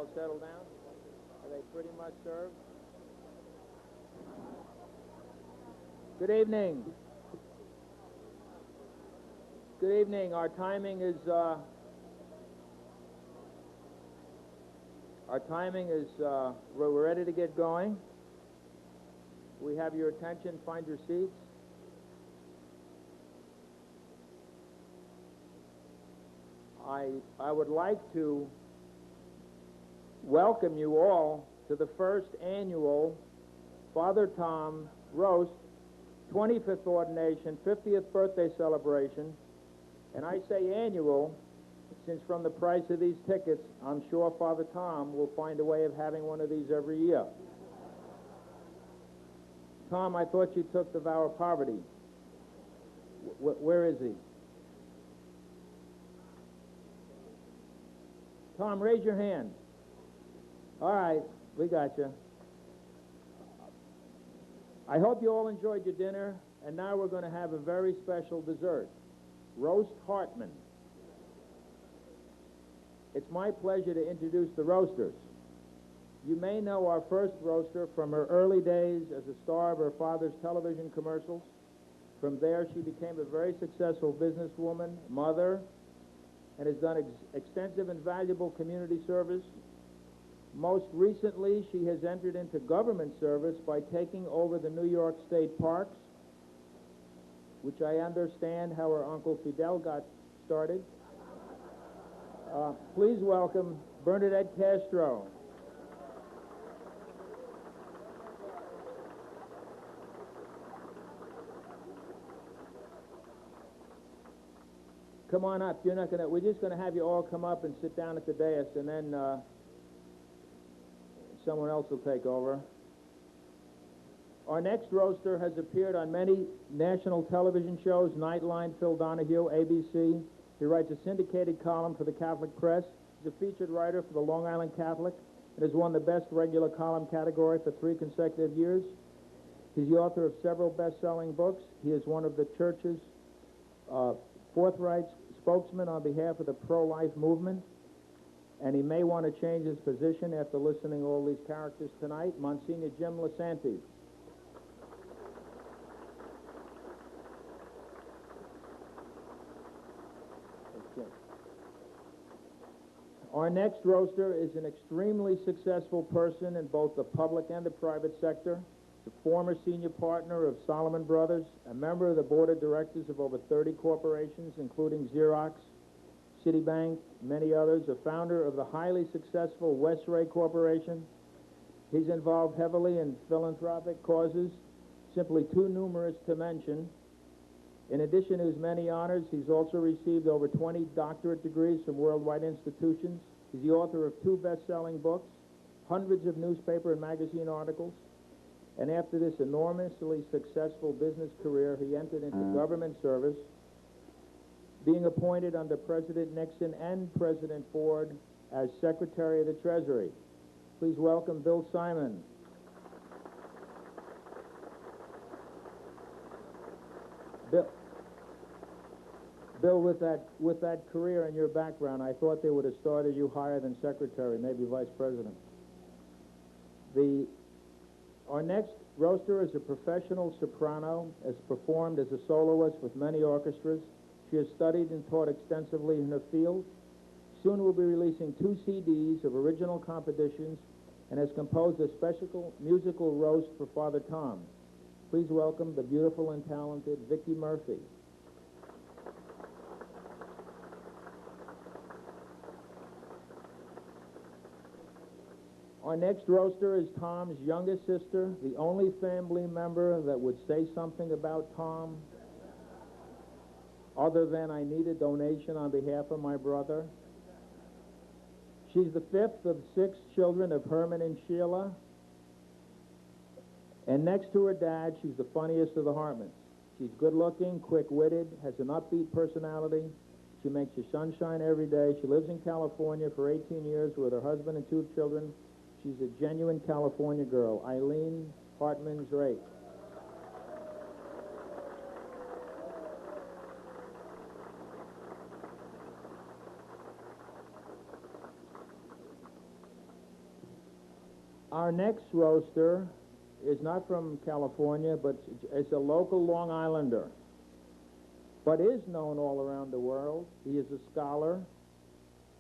all settled down? Are they pretty much served? Good evening. Good evening. Our timing is we're ready to get going. We have your attention. Find your seats. I would like to welcome you all to the first annual Father Tom Roast 25th ordination, 50th birthday celebration. And I say annual, since from the price of these tickets, I'm sure Father Tom will find a way of having one of these every year. Tom, I thought you took the vow of poverty. Where is he? Tom, raise your hand. All right, we got you. I hope you all enjoyed your dinner, and now we're going to have a very special dessert, roast Hartman. It's my pleasure to introduce the roasters. You may know our first roaster from her early days as a star of her father's television commercials. From there, she became a very successful businesswoman, mother, and has done extensive and valuable community service. Most recently, she has entered into government service by taking over the New York State Parks, which I understand how her Uncle Fidel got started. Please welcome Bernadette Castro. Come on up. We're just going to have you all come up and sit down at the dais, and then someone else will take over. Our next roaster has appeared on many national television shows, Nightline, Phil Donahue, ABC. He writes a syndicated column for the Catholic Press. He's a featured writer for the Long Island Catholic and has won the Best Regular Column category for 3 consecutive years. He's the author of several best-selling books. He is one of the church's forthright spokesman on behalf of the pro-life movement, and he may want to change his position after listening to all these characters tonight. Monsignor Jim Lisanti. Our next roaster is an extremely successful person in both the public and the private sector. He's a former senior partner of Solomon Brothers, a member of the board of directors of over 30 corporations, including Xerox, Citibank, many others, a founder of the highly successful Westray Corporation. He's involved heavily in philanthropic causes, simply too numerous to mention. In addition to his many honors, he's also received over 20 doctorate degrees from worldwide institutions. He's the author of 2 best-selling books, hundreds of newspaper and magazine articles, and after this enormously successful business career, he entered into government service, being appointed under President Nixon and President Ford as Secretary of the Treasury. Please welcome Bill Simon. Bill, with that career and your background, I thought they would have started you higher than secretary, maybe vice president. Our next roaster is a professional soprano, has performed as a soloist with many orchestras. She has studied and taught extensively in her field. Soon we'll be releasing 2 CDs of original compositions and has composed a special musical roast for Father Tom. Please welcome the beautiful and talented Vicki Murphy. Our next roaster is Tom's youngest sister, the only family member that would say something about Tom other than I need a donation on behalf of my brother. She's the 5th of 6 children of Herman and Sheila. And next to her dad, she's the funniest of the Hartmans. She's good-looking, quick-witted, has an upbeat personality. She makes you sunshine every day. She lives in California for 18 years with her husband and 2 children. She's a genuine California girl, Eileen Hartman-Drake. Our next roaster is not from California, but it's a local Long Islander, but is known all around the world. He is a scholar,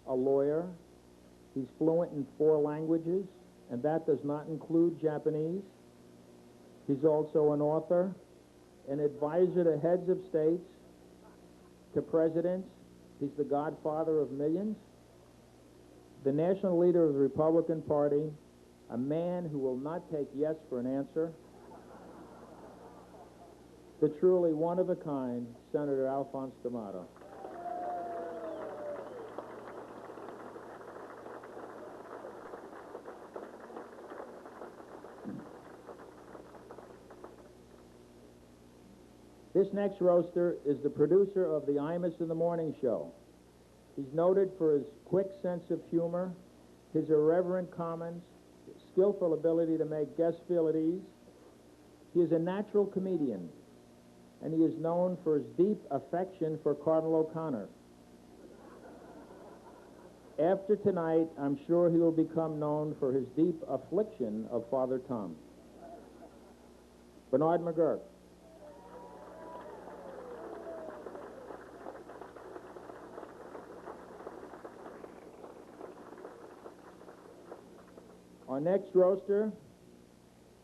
a lawyer. He's fluent in 4 languages, and that does not include Japanese. He's also an author, an advisor to heads of states, to presidents. He's the godfather of millions, the national leader of the Republican Party, a man who will not take yes for an answer, the truly one-of-a-kind Senator Alphonse D'Amato. This next roaster is the producer of the Imus in the Morning Show. He's noted for his quick sense of humor, his irreverent comments, skillful ability to make guests feel at ease. He is a natural comedian, and he is known for his deep affection for Cardinal O'Connor. After tonight, I'm sure he will become known for his deep affliction of Father Tom. Bernard McGurk. Our next roaster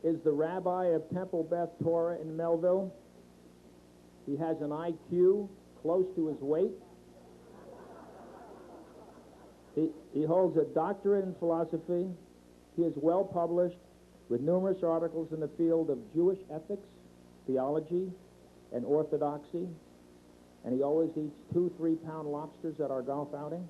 is the rabbi of Temple Beth Torah in Melville. He has an IQ close to his weight. He holds a doctorate in philosophy. He is well published with numerous articles in the field of Jewish ethics, theology, and orthodoxy. And he always eats 2 3-pound lobsters at our golf outing.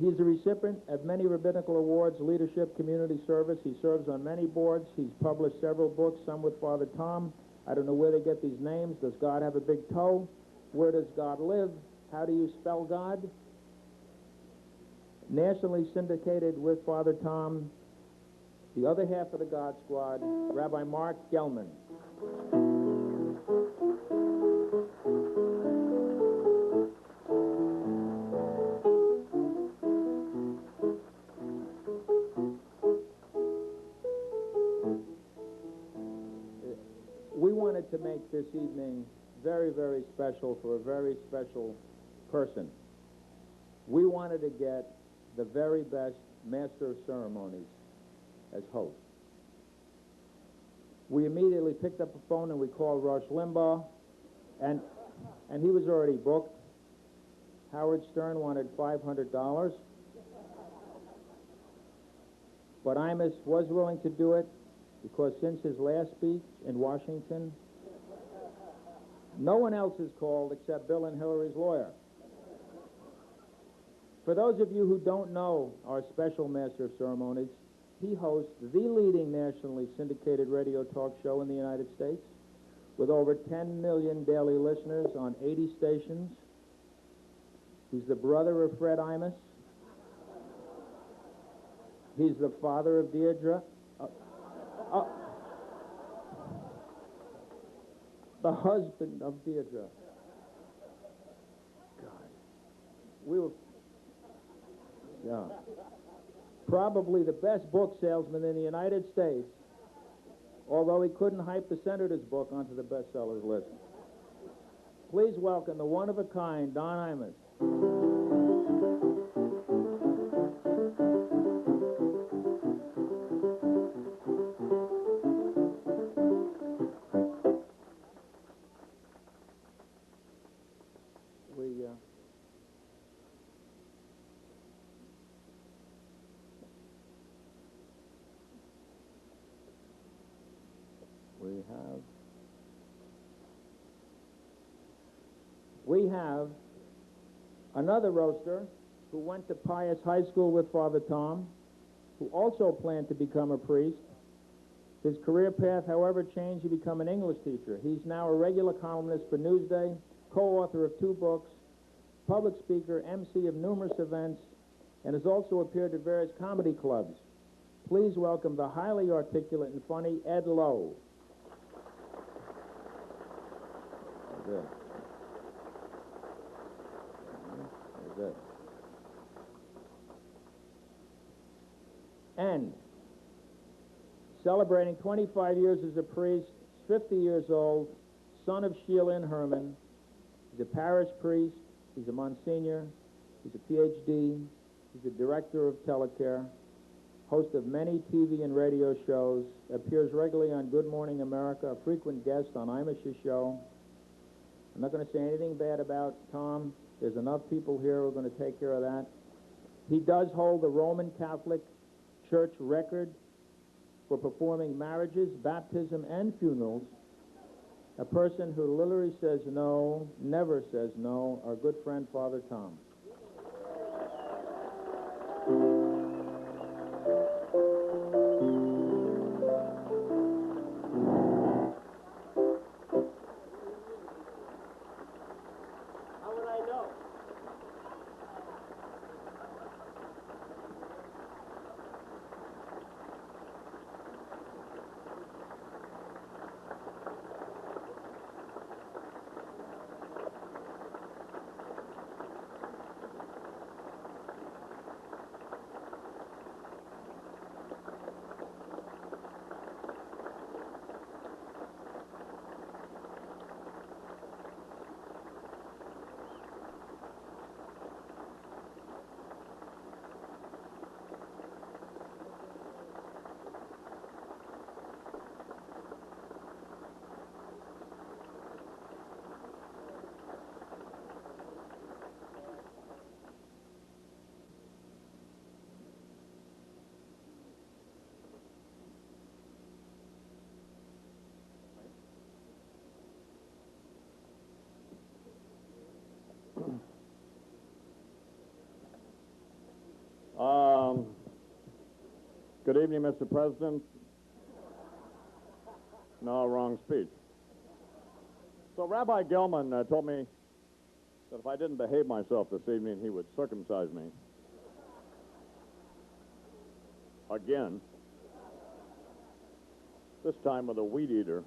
He's a recipient of many rabbinical awards, leadership, community service. He serves on many boards. He's published several books, some with Father Tom. I don't know where they get these names. Does God have a big toe? Where does God live? How do you spell God? Nationally syndicated with Father Tom, the other half of the God Squad, Rabbi Mark Gelman. We wanted to make this evening very, very special for a very special person. We wanted to get the very best Master of Ceremonies as host. We immediately picked up the phone and we called Rush Limbaugh, and he was already booked. Howard Stern wanted $500, but Imus was willing to do it because since his last speech in Washington, no one else has called except Bill and Hillary's lawyer. For those of you who don't know our special Master of Ceremonies, he hosts the leading nationally syndicated radio talk show in the United States with over 10 million daily listeners on 80 stations. He's the brother of Fred Imus. He's the father of Deirdre. The husband of Deirdre. God. We were... Yeah. Probably the best book salesman in the United States, although he couldn't hype the Senator's book onto the bestsellers list. Please welcome the one-of-a-kind Don Imus. We have another roaster who went to Pius High School with Father Tom, who also planned to become a priest. His career path, however, changed to become an English teacher. He's now a regular columnist for Newsday, co-author of 2 books, public speaker, MC of numerous events, and has also appeared at various comedy clubs. Please welcome the highly articulate and funny Ed Lowe. Good. Good. And celebrating 25 years as a priest, he's 50 years old, son of Sheila and Herman. He's a parish priest, he's a Monsignor, he's a PhD, he's a director of Telecare, host of many TV and radio shows, appears regularly on Good Morning America, a frequent guest on Imish's show. I'm not going to say anything bad about Tom. There's enough people here who are going to take care of that. He does hold the Roman Catholic Church record for performing marriages, baptism, and funerals. A person who literally says no, never says no, our good friend, Father Tom. How would I know? Good evening, Mr. President. No, wrong speech. So Rabbi Gelman told me that if I didn't behave myself this evening, he would circumcise me. Again. This time with a weed eater.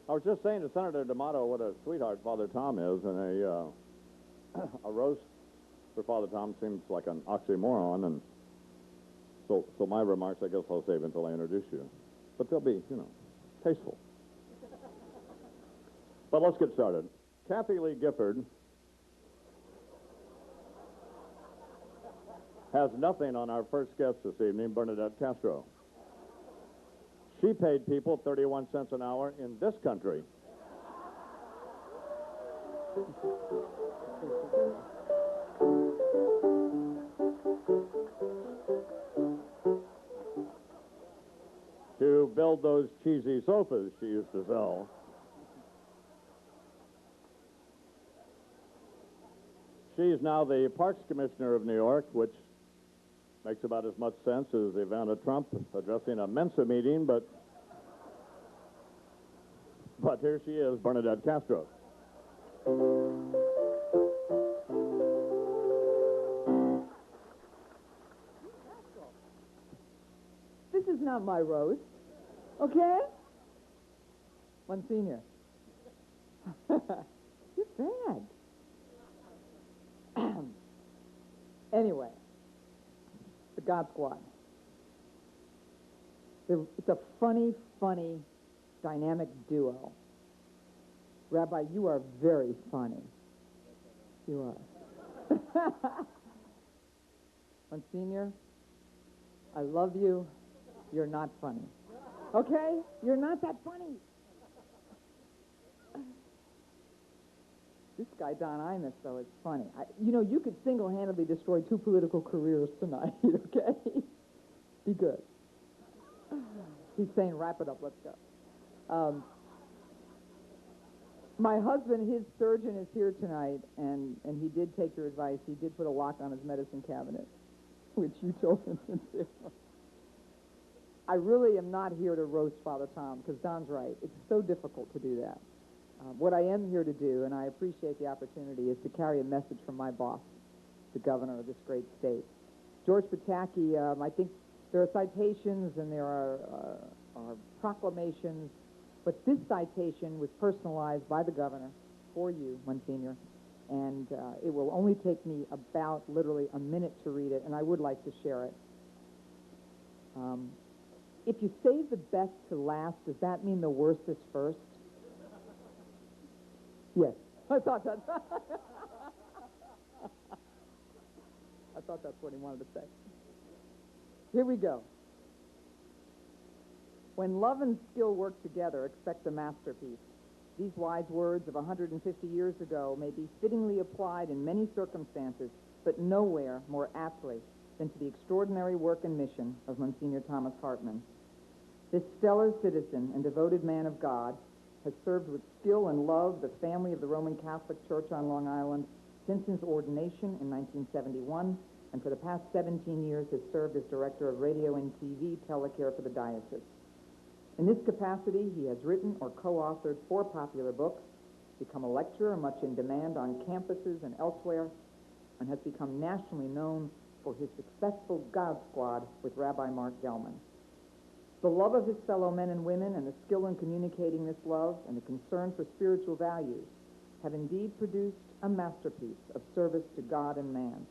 I was just saying to Senator D'Amato what a sweetheart Father Tom is, and a roast for Father Tom seems like an oxymoron, and so my remarks I guess I'll save until I introduce you. But they'll be, tasteful. But let's get started. Kathy Lee Gifford has nothing on our first guest this evening, Bernadette Castro. She paid people 31 cents an hour in this country. To build those cheesy sofas she used to sell. She's now the Parks Commissioner of New York, which makes about as much sense as Ivana Trump addressing a Mensa meeting, but here she is, Bernadette Castro. This is not my roast, okay? Monsignor. You're bad. Anyway. The God Squad. It's a funny, dynamic duo. Rabbi, you are very funny. You are. Monsignor, I love you. You're not funny. Okay? You're not that funny. This guy, Don Imus, though, is funny. You could single-handedly destroy 2 political careers tonight, okay? Be good. He's saying, wrap it up, let's go. My husband, his surgeon, is here tonight, and he did take your advice. He did put a lock on his medicine cabinet, which you told him to do. I really am not here to roast Father Tom, because Don's right. It's so difficult to do that. What I am here to do, and I appreciate the opportunity, is to carry a message from my boss, the governor of this great state. George Pataki, I think there are citations and there are proclamations, but this citation was personalized by the governor for you, Monsignor, and it will only take me about literally a minute to read it, and I would like to share it. If you save the best to last, does that mean the worst is first? Yes, I thought that. I thought that's what he wanted to say. Here we go. When love and skill work together, expect a masterpiece. These wise words of 150 years ago may be fittingly applied in many circumstances, but nowhere more aptly than to the extraordinary work and mission of Monsignor Thomas Hartman. This stellar citizen and devoted man of God has served with skill and love the family of the Roman Catholic Church on Long Island since his ordination in 1971, and for the past 17 years has served as director of radio and TV telecare for the diocese. In this capacity, he has written or co-authored 4 popular books, become a lecturer much in demand on campuses and elsewhere, and has become nationally known for his successful God Squad with Rabbi Mark Gelman. The love of his fellow men and women and the skill in communicating this love and the concern for spiritual values have indeed produced a masterpiece of service to God and man.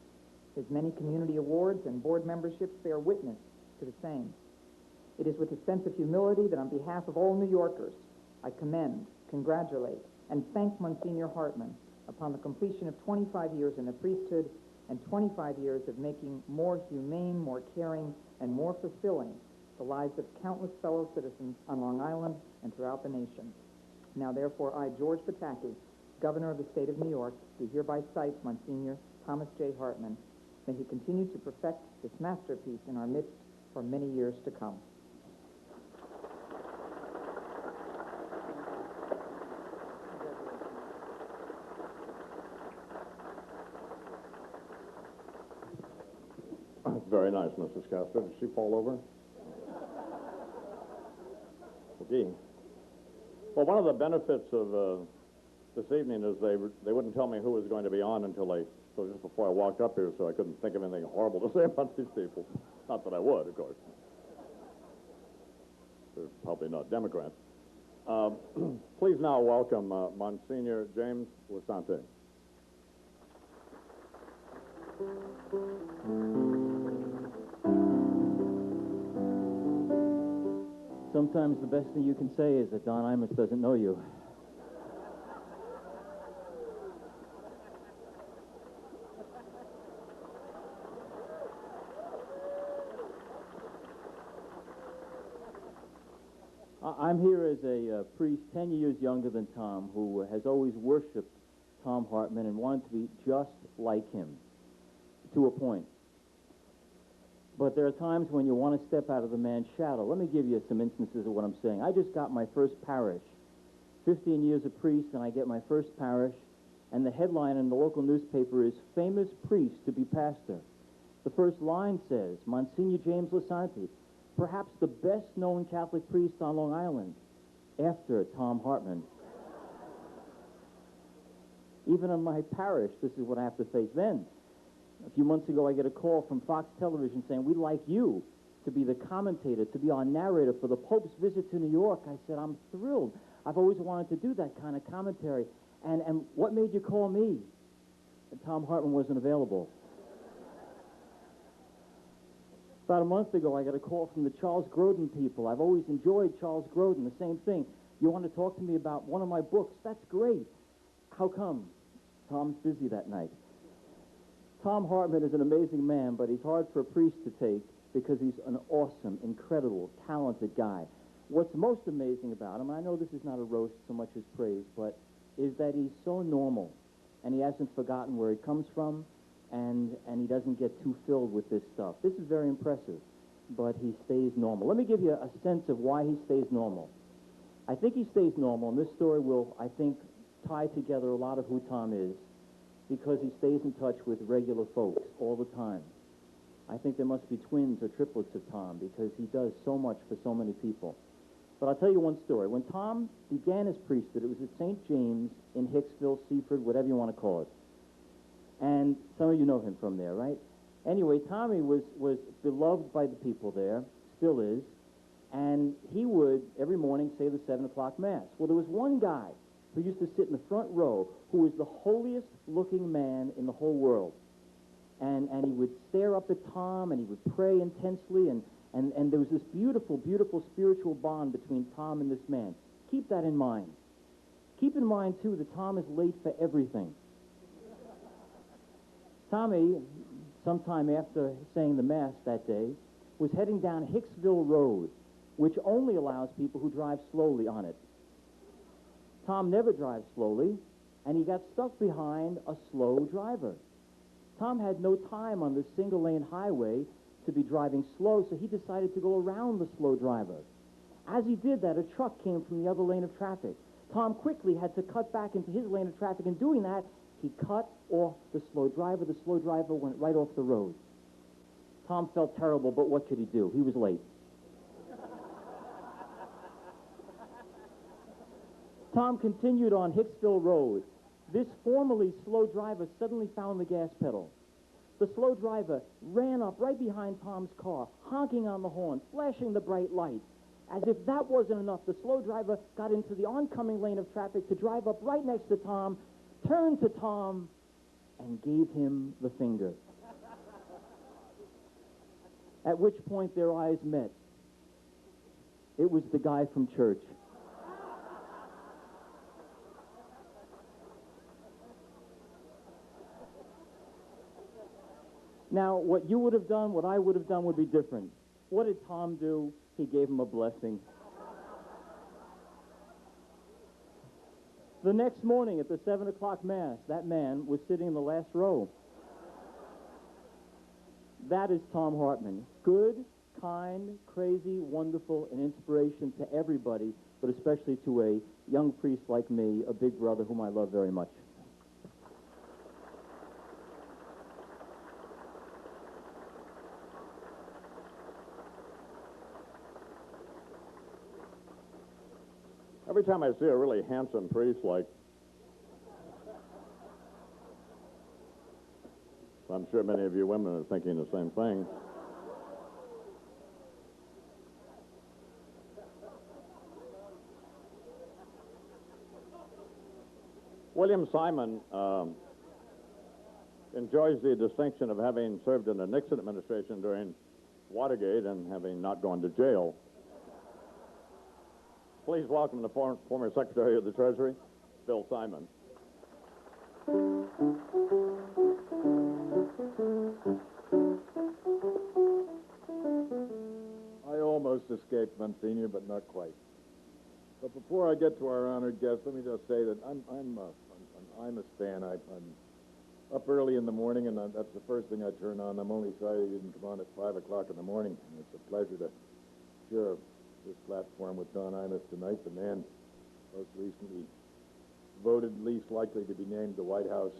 His many community awards and board memberships bear witness to the same. It is with a sense of humility that on behalf of all New Yorkers, I commend, congratulate, and thank Monsignor Hartman upon the completion of 25 years in the priesthood and 25 years of making more humane, more caring, and more fulfilling the lives of countless fellow citizens on Long Island and throughout the nation. Now, therefore, I, George Pataki, Governor of the State of New York, do hereby cite Monsignor Thomas J. Hartman. May he continue to perfect this masterpiece in our midst for many years to come. Very nice, Mrs. Castor. Did she fall over? Gee. Well, one of the benefits of this evening is they wouldn't tell me who was going to be on until just before I walked up here, so I couldn't think of anything horrible to say about these people. Not that I would, of course. They're probably not Democrats. Please now welcome Monsignor James Lisante. Sometimes the best thing you can say is that Don Imus doesn't know you. I'm here as a priest 10 years younger than Tom, who has always worshipped Tom Hartman and wanted to be just like him, to a point. But there are times when you want to step out of the man's shadow. Let me give you some instances of what I'm saying. I just got my first parish. 15 years a priest, and I get my first parish, and the headline in the local newspaper is, "Famous Priest to be Pastor." The first line says, Monsignor James Lisante, perhaps the best-known Catholic priest on Long Island, after Tom Hartman. Even in my parish, this is what I have to face then. A few months ago, I get a call from Fox Television saying, we'd like you to be the commentator, to be our narrator for the Pope's visit to New York. I said, I'm thrilled. I've always wanted to do that kind of commentary. And what made you call me? And Tom Hartman wasn't available. About a month ago, I got a call from the Charles Grodin people. I've always enjoyed Charles Grodin, the same thing. You want to talk to me about one of my books? That's great. How come? Tom's busy that night. Tom Hartman is an amazing man, but he's hard for a priest to take because he's an awesome, incredible, talented guy. What's most amazing about him, and I know this is not a roast so much as praise, but is that he's so normal, and he hasn't forgotten where he comes from, and he doesn't get too filled with this stuff. This is very impressive, but he stays normal. Let me give you a sense of why he stays normal. I think he stays normal, and this story will, I think, tie together a lot of who Tom is, because he stays in touch with regular folks all the time. I think there must be twins or triplets of Tom, because he does so much for so many people. But I'll tell you one story. When Tom began his priesthood, it was at St. James in Hicksville, Seaford, whatever you want to call it. And some of you know him from there, right? Anyway, Tommy was beloved by the people there, still is, and he would, every morning, say the 7 o'clock Mass. Well, there was one guy who used to sit in the front row, who was the holiest looking man in the whole world. And he would stare up at Tom, and he would pray intensely, and there was this beautiful, beautiful spiritual bond between Tom and this man. Keep that in mind. Keep in mind, too, that Tom is late for everything. Tommy, sometime after saying the Mass that day, was heading down Hicksville Road, which only allows people who drive slowly on it. Tom never drives slowly, and he got stuck behind a slow driver. Tom had no time on this single-lane highway to be driving slow, so he decided to go around the slow driver. As he did that, a truck came from the other lane of traffic. Tom quickly had to cut back into his lane of traffic. In doing that, he cut off the slow driver. The slow driver went right off the road. Tom felt terrible, but what could he do? He was late. Tom continued on Hicksville Road. This formerly slow driver suddenly found the gas pedal. The slow driver ran up right behind Tom's car, honking on the horn, flashing the bright light. As if that wasn't enough, the slow driver got into the oncoming lane of traffic to drive up right next to Tom, turned to Tom, and gave him the finger. At which point their eyes met. It was the guy from church. Now, what you would have done, what I would have done would be different. What did Tom do? He gave him a blessing. The next morning at the 7 o'clock Mass, that man was sitting in the last row. That is Tom Hartman. Good, kind, crazy, wonderful, an inspiration to everybody, but especially to a young priest like me, a big brother whom I love very much. Every time I see a really handsome priest like, I'm sure many of you women are thinking the same thing. William Simon enjoys the distinction of having served in the Nixon administration during Watergate and having not gone to jail. Please welcome the former Secretary of the Treasury, Bill Simon. I almost escaped, Monsignor, but not quite. But before I get to our honored guest, let me just say that I'm an Imus fan. I'm up early in the morning, and that's the first thing I turn on. I'm only sorry you didn't come on at 5 o'clock in the morning. And it's a pleasure to share this platform with Don Imus tonight, the man most recently voted least likely to be named the White House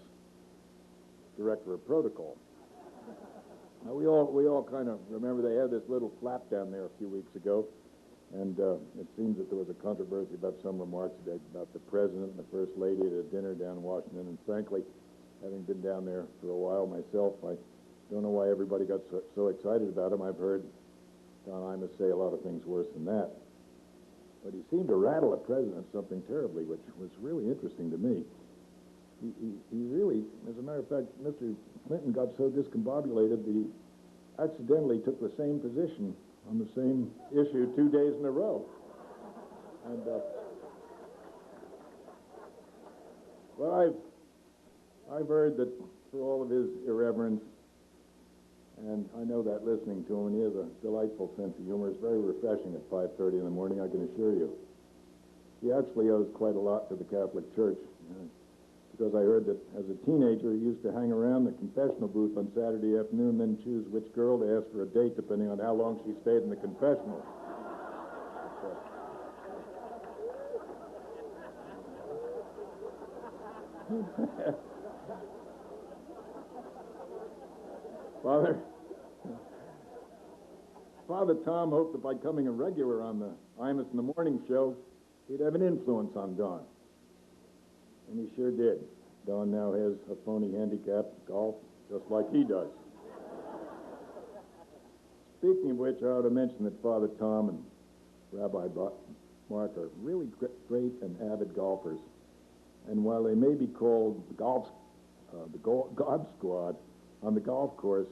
Director of Protocol. Now, we all kind of remember they had this little flap down there a few weeks ago, and it seems that there was a controversy about some remarks about the President and the First Lady at a dinner down in Washington, and frankly, having been down there for a while myself, I don't know why everybody got so excited about him. I've heard Don Imus say a lot of things worse than that. But he seemed to rattle the president something terribly, which was really interesting to me. He really, as a matter of fact, Mr. Clinton got so discombobulated that he accidentally took the same position on the same issue 2 days in a row. And, well, I've heard that for all of his irreverence, and I know that listening to him, and he has a delightful sense of humor. It's very refreshing at 5:30 in the morning, I can assure you. He actually owes quite a lot to the Catholic Church, because I heard that as a teenager, he used to hang around the confessional booth on Saturday afternoon, then choose which girl to ask for a date, depending on how long she stayed in the confessional. Father Tom hoped that by coming a regular on the Imus in the Morning show, he'd have an influence on Don. And he sure did. Don now has a phony handicap, golf, just like he does. Speaking of which, I ought to mention that Father Tom and Rabbi Mark are really great and avid golfers. And while they may be called God Squad on the golf course,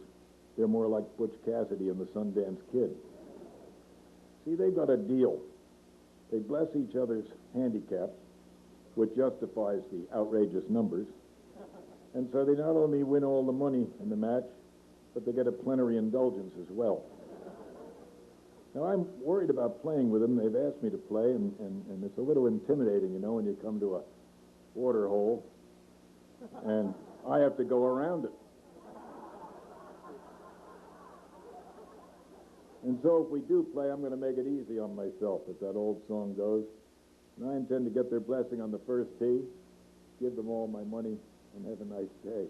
they're more like Butch Cassidy and the Sundance Kid. See, they've got a deal. They bless each other's handicaps, which justifies the outrageous numbers. And so they not only win all the money in the match, but they get a plenary indulgence as well. Now, I'm worried about playing with them. They've asked me to play, and it's a little intimidating, you know, when you come to a water hole, and I have to go around it. And so if we do play, I'm going to make it easy on myself, as that old song goes. And I intend to get their blessing on the first tee, give them all my money, and have a nice day.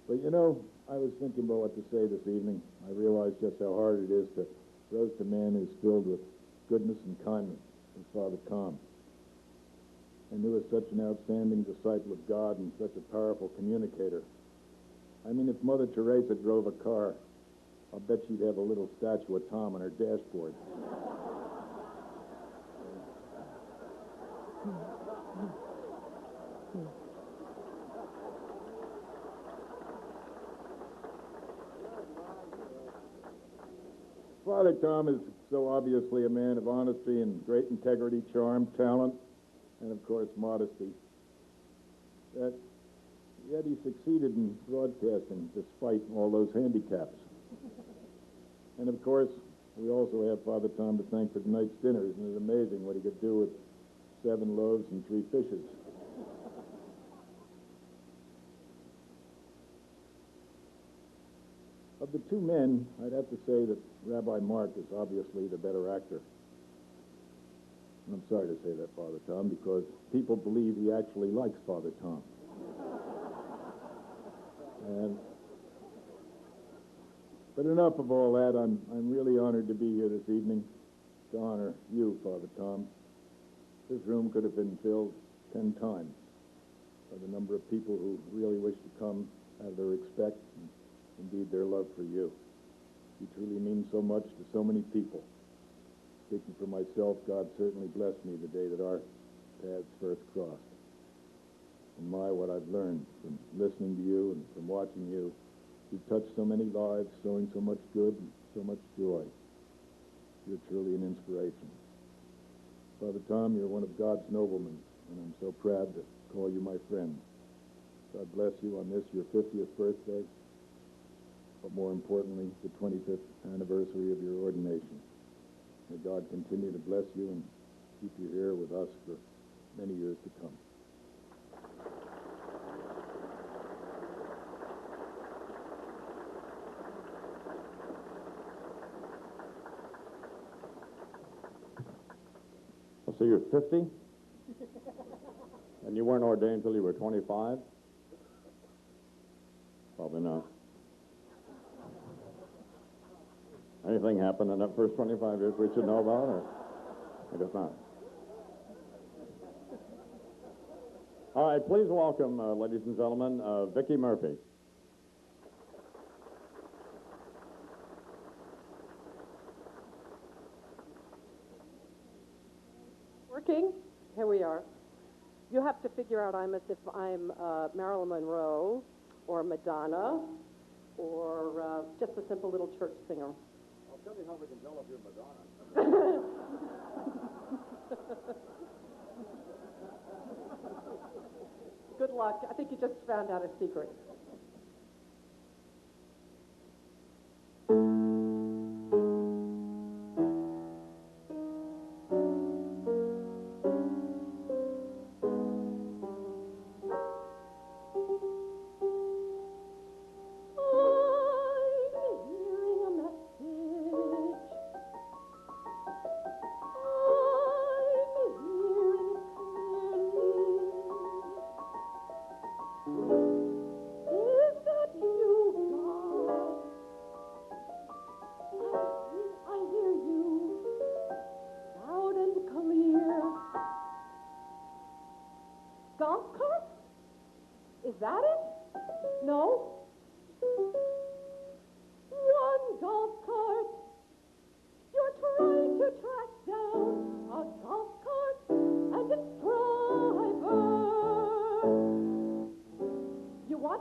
But you know, I was thinking about what to say this evening. I realized just how hard it is to roast a man who's filled with goodness and kindness, as Father Tom, and who is such an outstanding disciple of God and such a powerful communicator. I mean, if Mother Teresa drove a car, I'll bet she'd have a little statue of Tom on her dashboard. Father Tom is so obviously a man of honesty and great integrity, charm, talent, and of course modesty, that yet he succeeded in broadcasting despite all those handicaps. And of course, we also have Father Tom to thank for tonight's dinner. Isn't it amazing what he could do with 7 loaves and 3 fishes? Of the 2 men, I'd have to say that Rabbi Mark is obviously the better actor. And I'm sorry to say that, Father Tom, because people believe he actually likes Father Tom. But enough of all that. I'm really honored to be here this evening to honor you, Father Tom. This room could have been filled 10 times by the number of people who really wish to come out of their respect and indeed their love for you. You truly mean so much to so many people. Speaking for myself, God certainly blessed me the day that our paths first crossed. And what I've learned from listening to you and from watching you, you've touched so many lives, showing so much good and so much joy. You're truly an inspiration. Father Tom, you're one of God's noblemen, and I'm so proud to call you my friend. God bless you on this, your 50th birthday, but more importantly, the 25th anniversary of your ordination. May God continue to bless you and keep you here with us for many years to come. So you're 50? And you weren't ordained until you were 25? Probably not. Anything happened in that first 25 years we should know about, or I guess not? All right, please welcome, ladies and gentlemen, Vicki Murphy. Working? Here we are. You have to figure out I'm as if I'm Marilyn Monroe or Madonna or just a simple little church singer. I'll tell you how we can tell if you're Madonna. Good luck. I think you just found out a secret.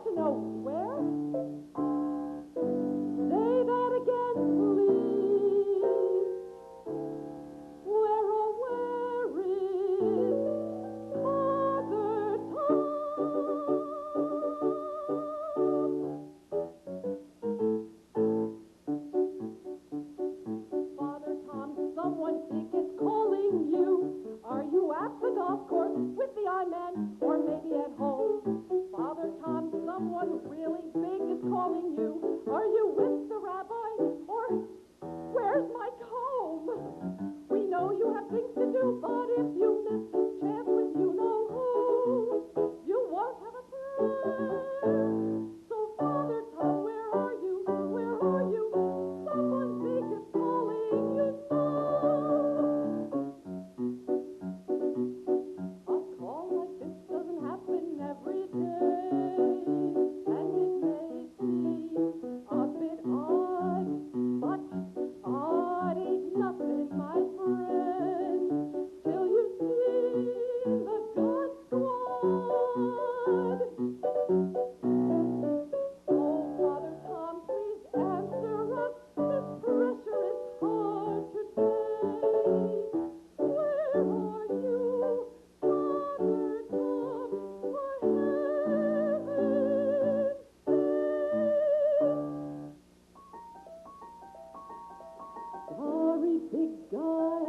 want to know where? Say that again, please. Where, oh, where is Father Tom? Father Tom, someone big is calling you. Are you at the golf course with the I-Man, or maybe at home? Father Tom, someone really big is calling you. Are you with the rabbi, or where's my comb? We know you have things to do, but if you miss this chance with you know who, you won't have a friend. So Father Tom, where are you? Where are you? Someone big is calling you now. A call like this doesn't happen every day, and it may seem a bit odd, but odd ain't nothing, my friend, till you see the God Squad. Oh, Father Tom, please answer us. This pressure is hard to take. Where are you, Father Tom, for heaven's sake? Sorry, big guy,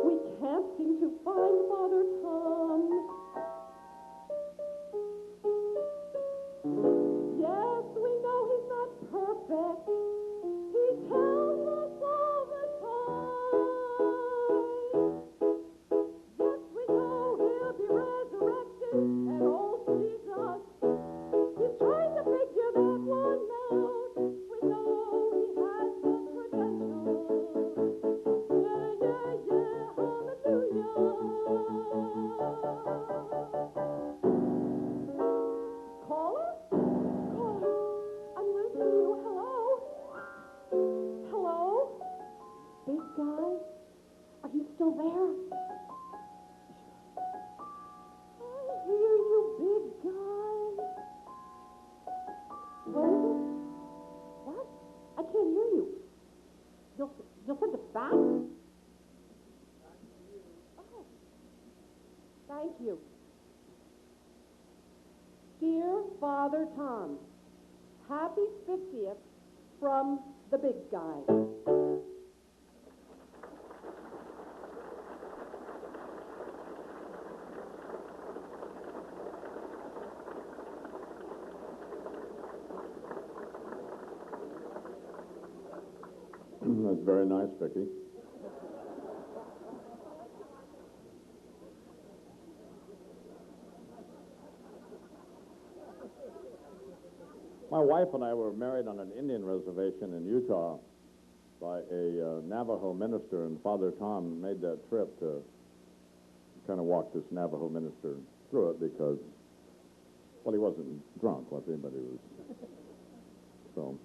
we can't seem to find Father Tom. Yes, we know he's not perfect. He tells us all the time. Yes, we know he'll be resurrected, and oh, Jesus, he's trying to figure that one out. We know he has the credentials. Yeah, yeah, yeah, hallelujah. Caller? Caller, I'm losing you. Hello? Hello? Big guy? Are you still there? I hear you, big guy. What is it? What? I can't hear you. You'll send it back? Oh. Thank you. Dear Father Tom, happy 50th from the big guy. That's very nice, Vicky. My wife and I were married on an Indian reservation in Utah by a Navajo minister, and Father Tom made that trip to kind of walk this Navajo minister through it because, well, he wasn't drunk, was he? But he was. So,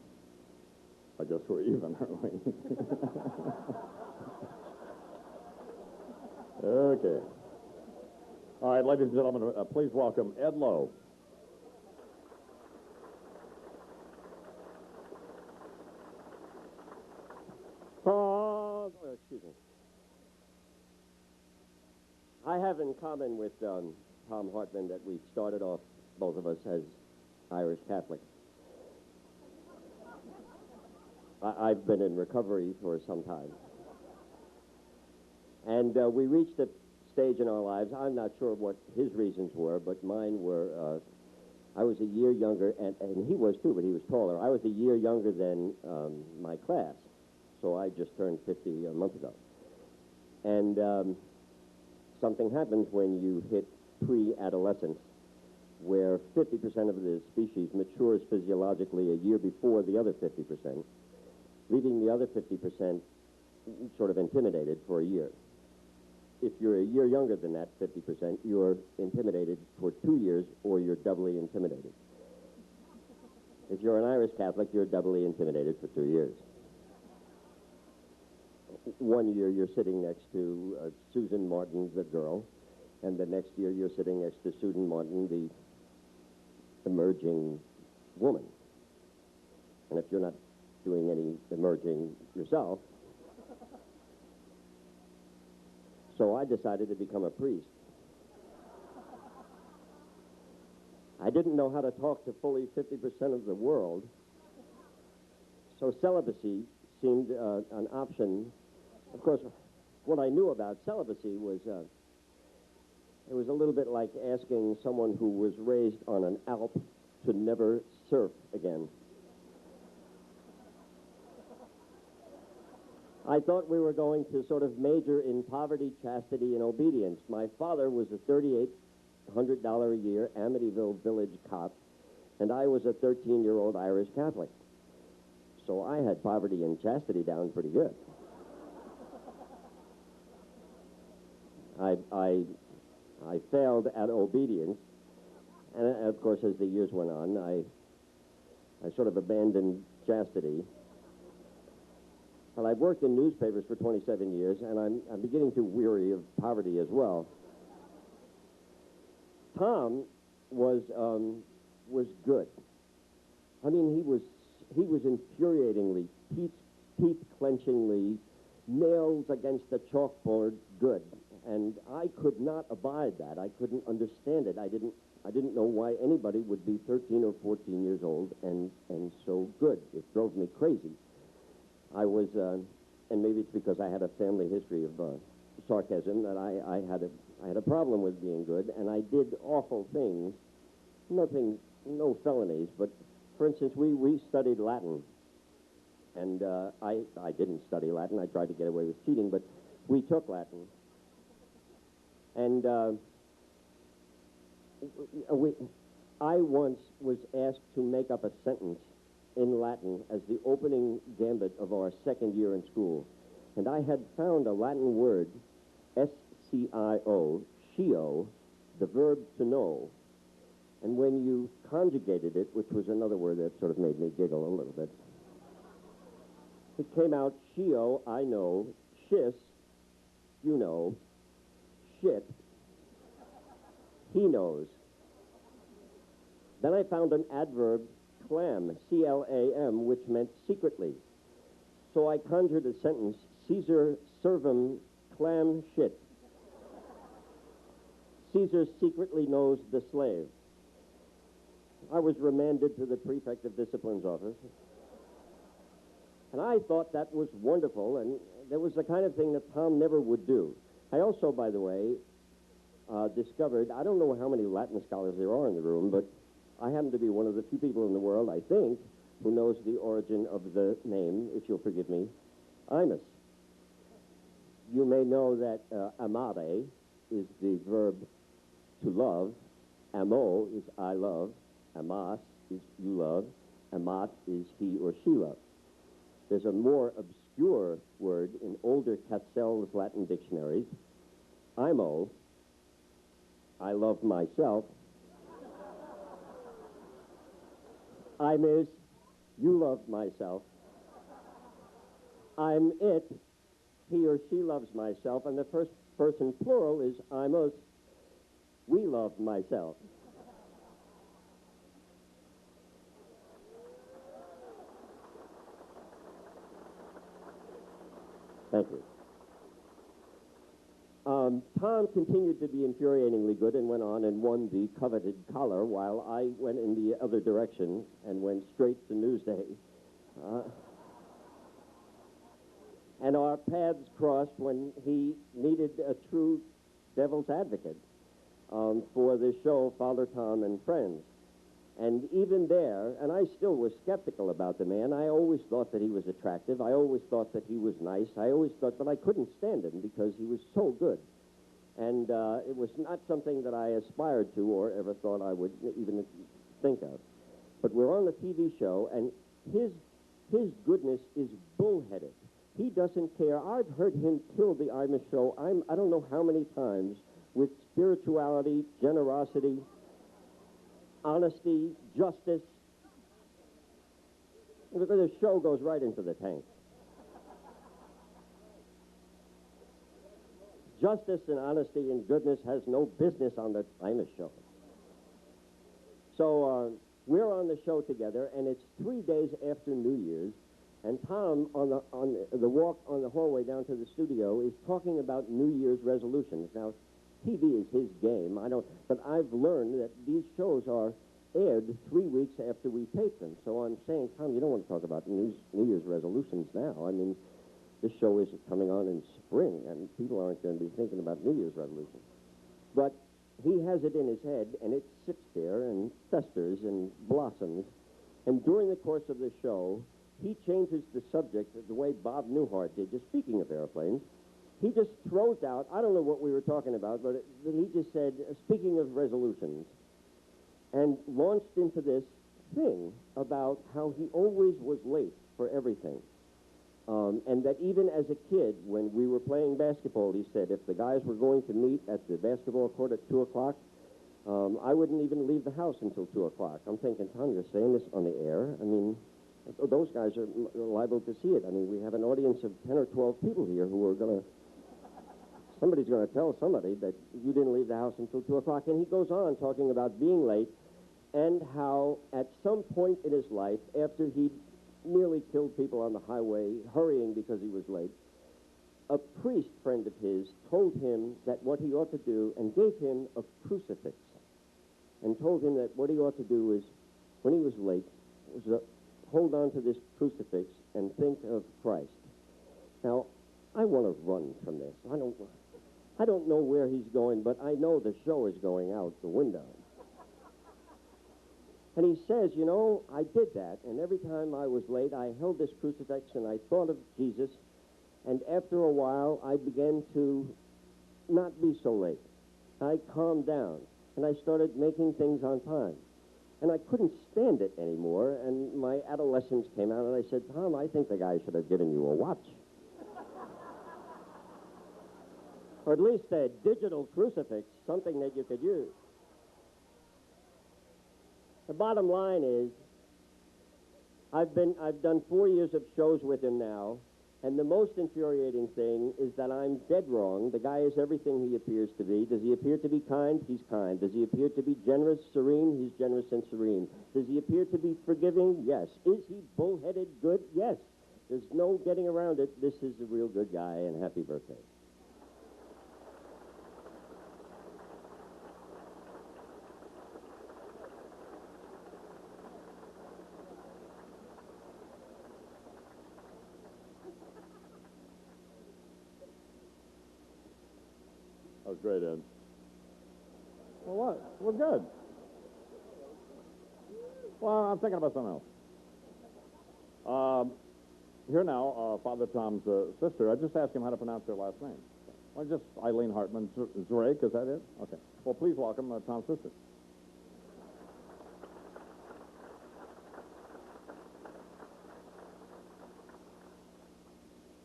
I guess we're even, aren't we? Okay. All right, ladies and gentlemen, please welcome Ed Lowe. Excuse me. I have in common with Tom Hartman that we started off, both of us, as Irish Catholics. I've been in recovery for some time. And we reached a stage in our lives, I'm not sure what his reasons were, but mine were, I was a year younger, and he was too, but he was taller. I was a year younger than my class, so I just turned 50 a month ago. And something happens when you hit pre-adolescence, where 50% of the species matures physiologically a year before the other 50%, leaving the other 50% sort of intimidated for a year. If you're a year younger than that 50%, you're intimidated for 2 years, or you're doubly intimidated. If you're an Irish Catholic, you're doubly intimidated for 2 years. 1 year you're sitting next to Susan Martin, the girl, and the next year you're sitting next to Susan Martin, the emerging woman. And if you're not doing any emerging yourself, so I decided to become a priest. I didn't know how to talk to fully 50% of the world, so celibacy seemed an option. Of course, what I knew about celibacy was it was a little bit like asking someone who was raised on an Alp to never surf again. I thought we were going to sort of major in poverty, chastity, and obedience. My father was a $3,800 a year Amityville village cop, and I was a 13-year-old Irish Catholic. So I had poverty and chastity down pretty good. I failed at obedience, and of course, as the years went on, I sort of abandoned chastity. Well, I've worked in newspapers for 27 years, and I'm beginning to weary of poverty as well. Tom was good. I mean, he was infuriatingly, teeth-clenchingly, nails against the chalkboard good. And I could not abide that. I couldn't understand it. I didn't know why anybody would be 13 or 14 years old and so good. It drove me crazy. I was, and maybe it's because I had a family history of sarcasm, that I had a problem with being good, and I did awful things. No felonies, but for instance, we studied Latin, and I didn't study Latin. I tried to get away with cheating, but we took Latin. And I once was asked to make up a sentence in Latin as the opening gambit of our second year in school. And I had found a Latin word, scio, scio, the verb to know. And when you conjugated it, which was another word that sort of made me giggle a little bit, it came out scio, I know, shis, you know, shit, he knows. Then I found an adverb, clam, C-L-A-M, which meant secretly. So I conjured a sentence, Caesar servum clam shit. Caesar secretly knows the slave. I was remanded to the prefect of discipline's office. And I thought that was wonderful, and that was the kind of thing that Tom never would do. I also, by the way, discovered, I don't know how many Latin scholars there are in the room, but I happen to be one of the few people in the world, I think, who knows the origin of the name, if you'll forgive me, Imus. You may know that amare is the verb to love, amo is I love, amas is you love, amat is he or she loves. There's a more obscure word in older Cassell's Latin dictionaries, imo, I love myself. I'm is, you love myself. I'm it, he or she loves myself. And the first person plural is I'm us, we love myself. Thank you. Tom continued to be infuriatingly good and went on and won the coveted collar, while I went in the other direction and went straight to Newsday. And our paths crossed when he needed a true devil's advocate for the show Father Tom and Friends. And even there, and I still was skeptical about the man. I always thought that he was attractive. I always thought that he was nice. I always thought, but I couldn't stand him because he was so good. And it was not something that I aspired to or ever thought I would even think of. But we're on the TV show, and his goodness is bullheaded. He doesn't care. I've heard him kill the Imus show I don't know how many times with spirituality, generosity, honesty, justice. The show goes right into the tank. Justice and honesty and goodness has no business on the Imus show. So we're on the show together, and it's 3 days after New Year's, and Tom, on the walk on the hallway down to the studio, is talking about New Year's resolutions. Now, TV is his game. But I've learned that these shows are aired 3 weeks after we tape them. So I'm saying, Tom, you don't want to talk about New Year's resolutions now. I mean, this show is coming on in spring, and people aren't going to be thinking about New Year's resolutions. But he has it in his head, and it sits there and festers and blossoms. And during the course of the show, he changes the subject the way Bob Newhart did. Just speaking of airplanes, he just throws out, I don't know what we were talking about, but he just said, speaking of resolutions, and launched into this thing about how he always was late for everything. And that even as a kid, when we were playing basketball, he said, if the guys were going to meet at the basketball court at 2 o'clock, I wouldn't even leave the house until 2 o'clock. I'm thinking, Tom, you're saying this on the air? I mean, those guys are liable to see it. I mean, we have an audience of 10 or 12 people here who are going to... Somebody's going to tell somebody that you didn't leave the house until 2 o'clock. And he goes on talking about being late and how at some point in his life, after he nearly killed people on the highway, hurrying because he was late, a priest friend of his told him that what he ought to do, and gave him a crucifix, and told him that what he ought to do is, when he was late, was hold on to this crucifix and think of Christ. Now, I want to run from this. I don't know where he's going, but I know the show is going out the window. And he says, you know, I did that, and every time I was late, I held this crucifix and I thought of Jesus, and after a while, I began to not be so late. I calmed down, and I started making things on time. And I couldn't stand it anymore, and my adolescence came out, and I said, Tom, I think the guy should have given you a watch. Or at least a digital crucifix, something that you could use. The bottom line is, I've done 4 years of shows with him now, and the most infuriating thing is that I'm dead wrong. The guy is everything he appears to be. Does he appear to be kind? He's kind. Does he appear to be generous, serene? He's generous and serene. Does he appear to be forgiving? Yes. Is he bullheaded good? Yes. There's no getting around it. This is a real good guy, and happy birthday. That was great, Ed. Well, what? It was good. Well, I'm thinking about something else. Here now, Father Tom's sister, I just asked him how to pronounce her last name. Well, just Eileen Hartman Zurek, is that it? Okay. Well, please welcome Tom's sister.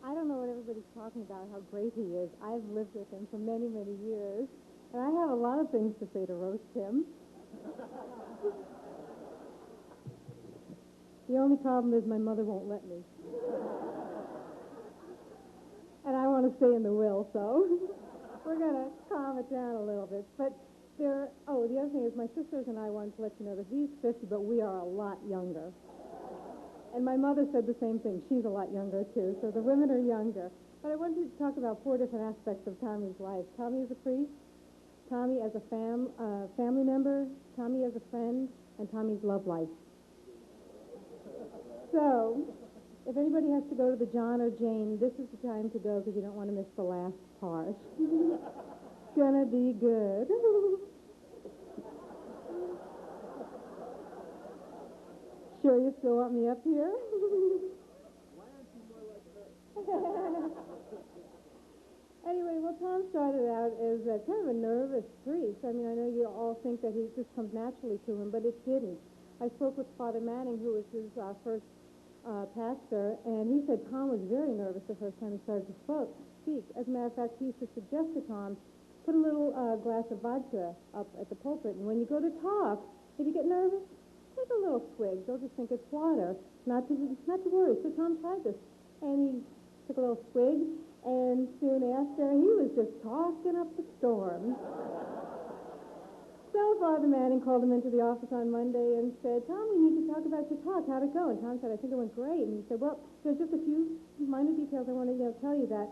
I don't know what everybody's talking about, how great he is. I've lived with him for many, many years, and I have a lot of things to say to roast him. The only problem is my mother won't let me. And I want to stay in the will, so we're going to calm it down a little bit. But the other thing is my sisters and I wanted to let you know that he's 50, but we are a lot younger. And my mother said the same thing. She's a lot younger, too, so the women are younger. But I wanted to talk about 4 different aspects of Tommy's life. Tommy as a priest, Tommy as a family member, Tommy as a friend, and Tommy's love life. So, if anybody has to go to the John or Jane, this is the time to go because you don't want to miss the last part. It's gonna be good. Sure you still want me up here? Why aren't you more like her? Anyway, well, Tom started out as kind of a nervous priest. I mean, I know you all think that he just comes naturally to him, but it didn't. I spoke with Father Manning, who was his first pastor, and he said Tom was very nervous the first time he started to speak. As a matter of fact, he used to suggest to Tom, put a little glass of vodka up at the pulpit, and when you go to talk, if you get nervous, take a little swig. They'll just think it's water. Not to worry. So Tom tried this, and he took a little swig, and soon after, he was just talking up the storm. So Father Manning called him into the office on Monday and said, Tom, we need to talk about your talk. How'd it go? And Tom said, I think it went great. And he said, well, there's just a few minor details I want to tell you that.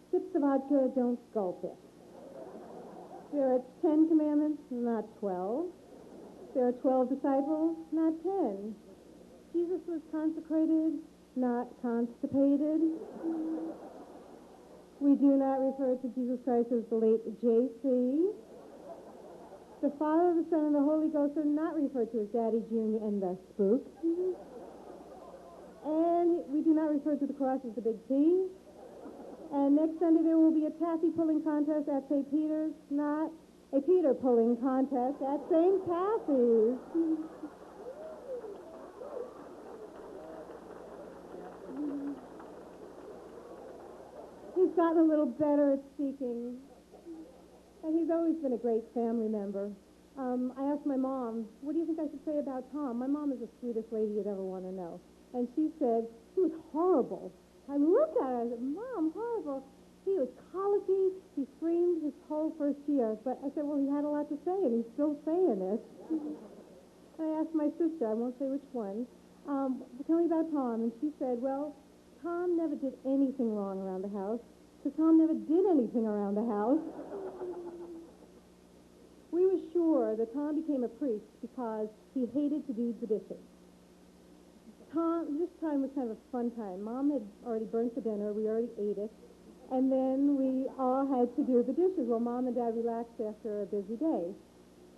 Sips of vodka, don't gulp it. There are 10 commandments, not 12. There are 12 disciples, not 10. Jesus was consecrated, not constipated. We do not refer to Jesus Christ as the late J.C. The Father, the Son, and the Holy Ghost are not referred to as Daddy Jr. and the Spook. And we do not refer to the cross as the Big T. And next Sunday there will be a taffy pulling contest at St. Peter's, not a Peter pulling contest at St. Taffy's. He's gotten a little better at speaking, and he's always been a great family member. I asked my mom, what do you think I should say about Tom? My mom is the sweetest lady you'd ever want to know. And she said, he was horrible. I looked at her, I said, Mom, horrible. He was colicky. He screamed his whole first year. But I said, well, he had a lot to say, and he's still saying it. And I asked my sister, I won't say which one, tell me about Tom. And she said, well, Tom never did anything wrong around the house, because Tom never did anything around the house. We were sure that Tom became a priest because he hated to do the dishes. This time was kind of a fun time. Mom had already burnt the dinner. We already ate it. And then we all had to do the dishes while Mom and Dad relaxed after a busy day.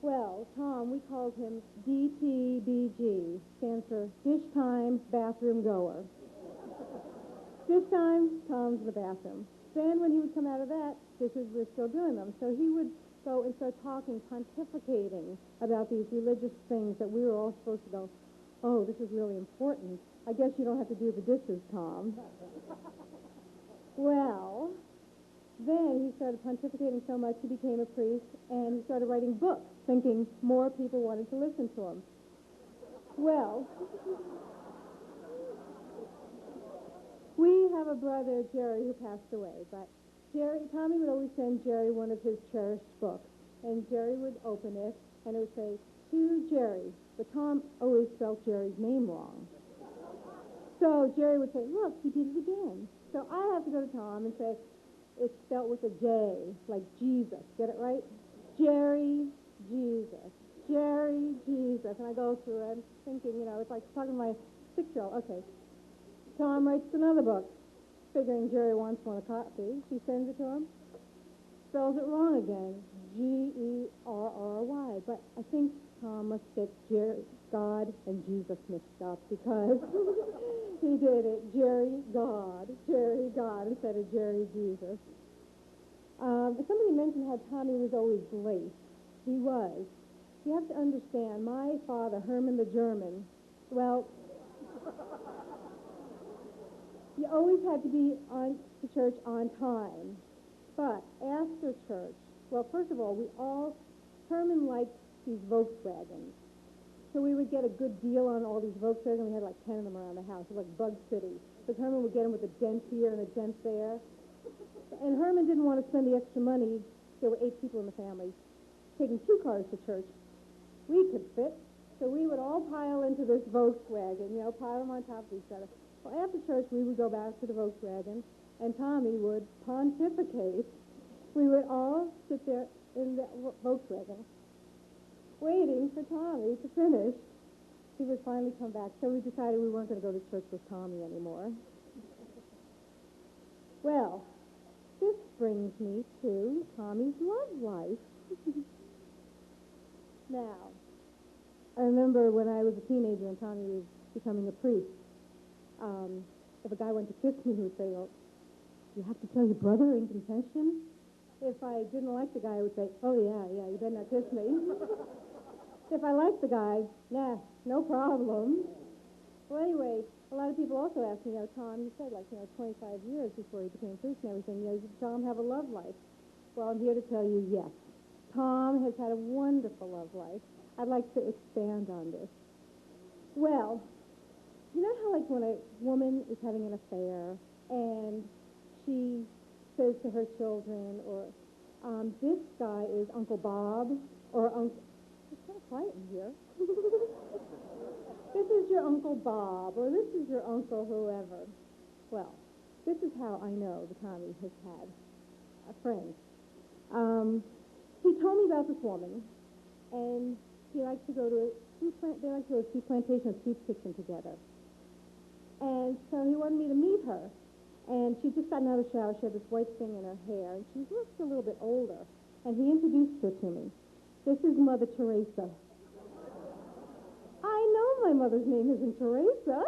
Well, Tom, we called him DTBG, stands for Dish Time Bathroom Goer. Dish time, Tom's in the bathroom. Then when he would come out of that, dishes were still doing them. So he would go and start talking, pontificating about these religious things that we were all supposed to go, oh, this is really important. I guess you don't have to do the dishes, Tom. Well, then he started pontificating so much he became a priest, and he started writing books, thinking more people wanted to listen to him. Well, we have a brother, Jerry, who passed away, but Tommy would always send Jerry one of his cherished books, and Jerry would open it, and it would say, to Jerry, but Tom always spelled Jerry's name wrong. So Jerry would say, look, he did it again. So I have to go to Tom and say, it's spelled with a J, like Jesus. Get it right? Jerry, Jesus. Jerry, Jesus. And I go through it, thinking, it's like talking to my 6-year-old. Okay. Tom writes another book, figuring Jerry wants one a copy. He sends it to him. Spells it wrong again. Gerry. But I think Tom must get God and Jesus mixed up because he did it. Jerry God instead of Jerry Jesus. Somebody mentioned how Tommy was always late. He was. You have to understand, my father, Herman the German, well, you always had to be to church on time. But after church, well, first of all, Herman liked these Volkswagens. So we would get a good deal on all these Volkswagens. We had like 10 of them around the house. It was like Bug City. Because Herman would get them with a dent here and a dent there. And Herman didn't want to spend the extra money. There were 8 people in the family, taking 2 cars to church. We could fit. So we would all pile into this Volkswagen, pile them on top of each other. Well, after church, we would go back to the Volkswagen, and Tommy would pontificate. We would all sit there in the Volkswagen, waiting for Tommy to finish. He would finally come back, so we decided we weren't going to go to church with Tommy anymore. Well, this brings me to Tommy's love life. Now, I remember when I was a teenager and Tommy was becoming a priest. If a guy went to kiss me, he would say, well, you have to tell your brother in confession? If I didn't like the guy, I would say, oh, yeah, you better not kiss me. If I liked the guy, nah, no problem. Well, anyway, a lot of people also ask me, Tom, you said 25 years before he became priest and everything, did Tom have a love life? Well, I'm here to tell you, yes. Tom has had a wonderful love life. I'd like to expand on this. Well, you know how when a woman is having an affair and she says to her children, or This guy is Uncle Bob, or it's kind of quiet in here. This is your Uncle Bob, or this is your Uncle whoever. Well, this is how I know that Tommy has had a friend. He told me about this woman, and he likes to go to they like to go to a sweet plantation, a soup kitchen together. And so he wanted me to meet her. And she just gotten out of the shower. She had this white thing in her hair, and she looked a little bit older. And he introduced her to me. This is Mother Teresa. I know my mother's name isn't Teresa.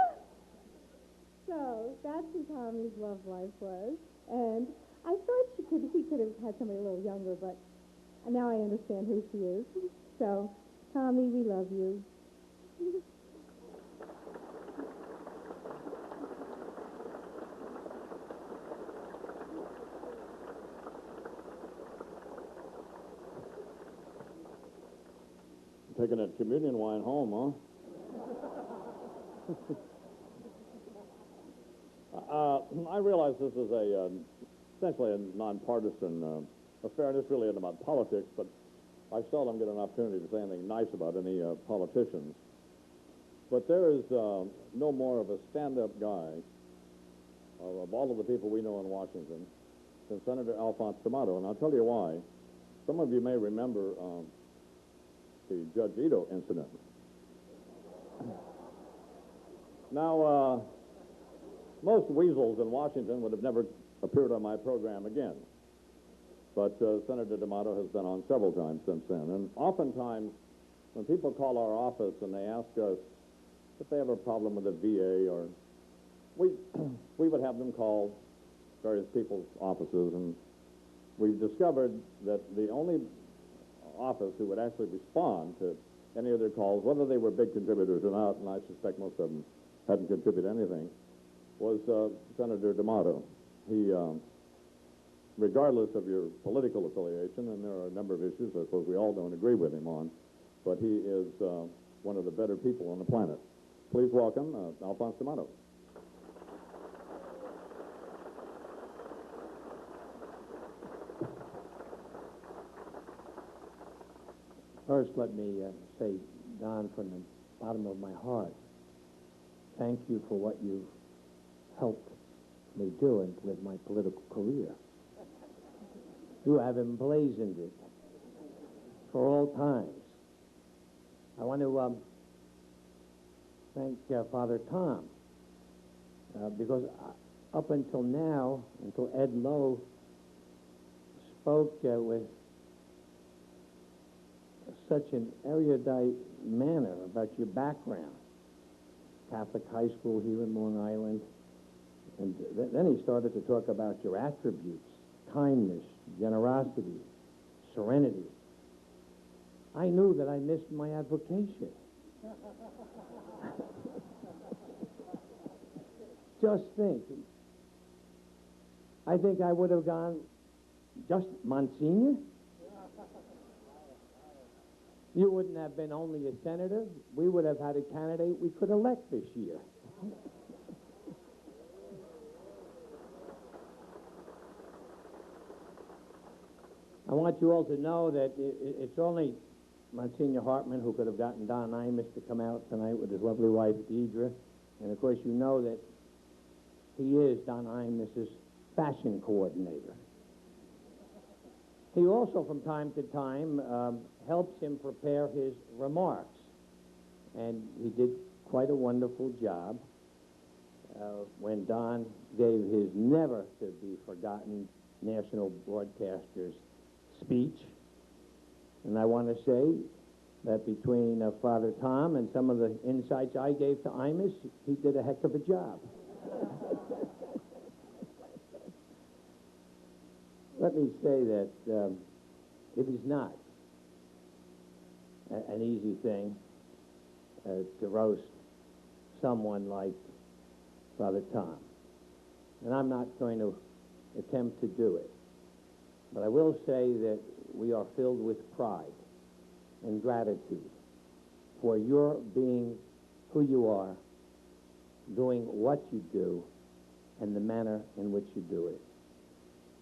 So that's who Tommy's love life was. And I thought he could have had somebody a little younger, but now I understand who she is. So, Tommy, we love you. Taking that communion wine home, huh? I realize this is essentially a nonpartisan affair, and it's really isn't about politics, but I seldom get an opportunity to say anything nice about any politicians. But there is no more of a stand-up guy of all of the people we know in Washington than Senator Alphonse D'Amato, and I'll tell you why. Some of you may remember the Judge Ito incident. Now, most weasels in Washington would have never appeared on my program again. But Senator D'Amato has been on several times since then. And oftentimes, when people call our office and they ask us if they have a problem with the VA, or we would have them call various people's offices, and we've discovered that the only office who would actually respond to any of their calls, whether they were big contributors or not, and I suspect most of them hadn't contributed anything, was Senator D'Amato. He, regardless of your political affiliation, and there are a number of issues I suppose we all don't agree with him on, but he is one of the better people on the planet. Please welcome Alphonse D'Amato. First, let me say, Don, from the bottom of my heart, thank you for what you've helped me do with my political career. You have emblazoned it for all times. I want to thank Father Tom, because up until now, until Ed Lowe spoke with such an erudite manner about your background, Catholic high school here in Long Island, and then he started to talk about your attributes, kindness, generosity, serenity. I knew that I missed my avocation. Just think. I think I would have gone just Monsignor. You wouldn't have been only a senator. We would have had a candidate we could elect this year. I want you all to know that it's only Monsignor Hartman who could have gotten Don Imus to come out tonight with his lovely wife, Deidre. And, of course, you know that he is Don Imus's fashion coordinator. He also, from time to time, helps him prepare his remarks. And he did quite a wonderful job when Don gave his never-to-be-forgotten national broadcaster's speech. And I want to say that between Father Tom and some of the insights I gave to Imus, he did a heck of a job. Let me say that it is not an easy thing to roast someone like Father Tom. And I'm not going to attempt to do it. But I will say that we are filled with pride and gratitude for your being who you are, doing what you do, and the manner in which you do it.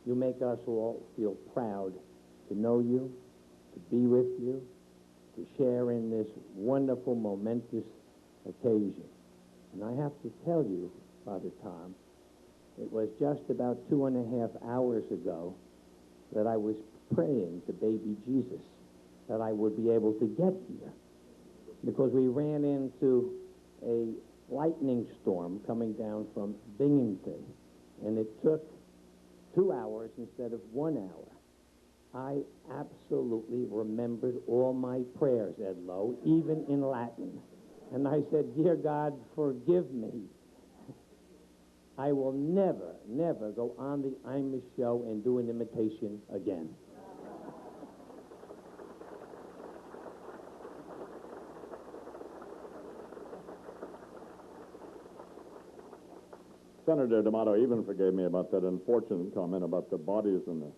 You make us all feel proud to know you, to be with you, to share in this wonderful, momentous occasion. And I have to tell you, Father Tom, it was just about 2.5 hours ago that I was praying to baby Jesus that I would be able to get here, because we ran into a lightning storm coming down from Binghamton, and it took 2 hours instead of 1 hour. I absolutely remembered all my prayers, Ed Lowe, even in Latin. And I said, "Dear God, forgive me. I will never, never go on the Imus show and do an imitation again." Senator D'Amato even forgave me about that unfortunate comment about the bodies in the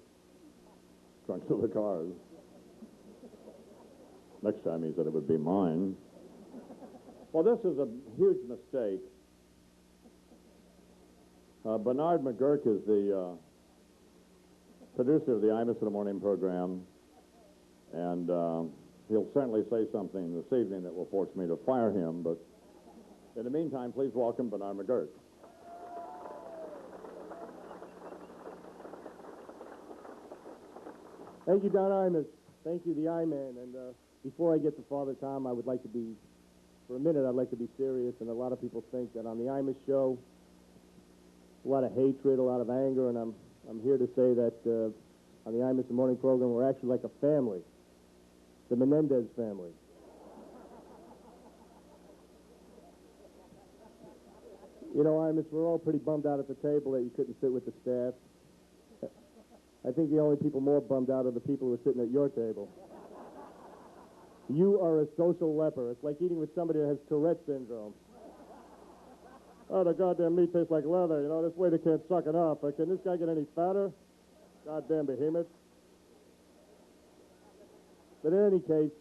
trunks of the cars. Next time he said it would be mine. Well, this is a huge mistake. Bernard McGurk is the producer of the Imus in the Morning program, and he'll certainly say something this evening that will force me to fire him, but in the meantime, please welcome Bernard McGurk. Thank you, Don Imus. Thank you, the I-Man. And before I get to Father Tom, I would like to be, for a minute, I'd like to be serious. And a lot of people think that on the Imus show, a lot of hatred, a lot of anger, and I'm here to say that on the Imus in the Morning program, we're actually like a family, the Menendez family. You know, Imus, we're all pretty bummed out at the table that you couldn't sit with the staff. I think the only people more bummed out are the people who are sitting at your table. You are a social leper. It's like eating with somebody that has Tourette syndrome. Oh, the goddamn meat tastes like leather. You know, this waiter can't suck it up. Can this guy get any fatter? Goddamn behemoth. But in any case,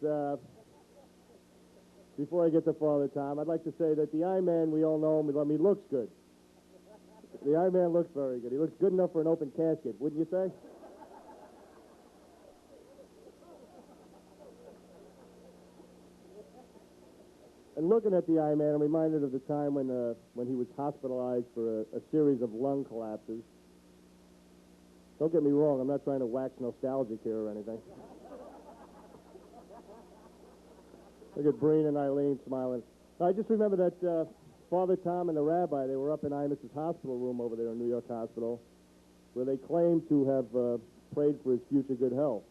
before I get to Father Tom, I'd like to say that the I-Man, we all know him, he looks good. The I-Man looks very good. He looks good enough for an open casket, wouldn't you say? And looking at the I-Man, I'm reminded of the time when he was hospitalized for a series of lung collapses. Don't get me wrong, I'm not trying to wax nostalgic here or anything. Look at Breen and Eileen smiling. I just remember that Father Tom and the rabbi, they were up in Imus's hospital room over there in New York Hospital, where they claimed to have prayed for his future good health.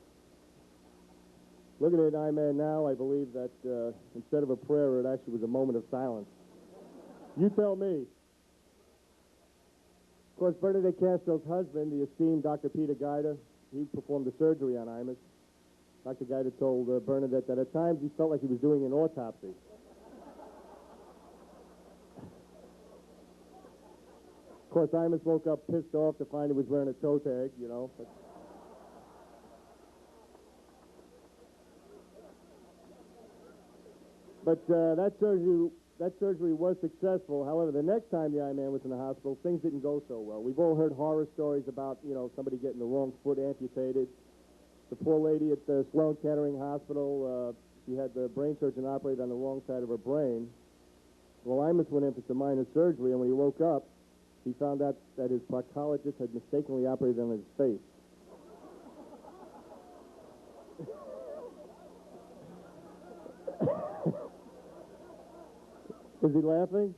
Looking at I-Man now, I believe that instead of a prayer, it actually was a moment of silence. You tell me. Of course, Bernadette Castro's husband, the esteemed Dr. Peter Guida, he performed the surgery on Imus. Dr. Guida told Bernadette that at times he felt like he was doing an autopsy. Of course, Imus woke up pissed off to find he was wearing a toe tag, you know. But that surgery was successful. However, the next time the I-Man was in the hospital, things didn't go so well. We've all heard horror stories about, you know, somebody getting the wrong foot amputated. The poor lady at the Sloan Kettering Hospital, she had the brain surgeon operate on the wrong side of her brain. Well, Imus went in for some minor surgery, and when he woke up, he found out that his proctologist had mistakenly operated on his face. Is he laughing?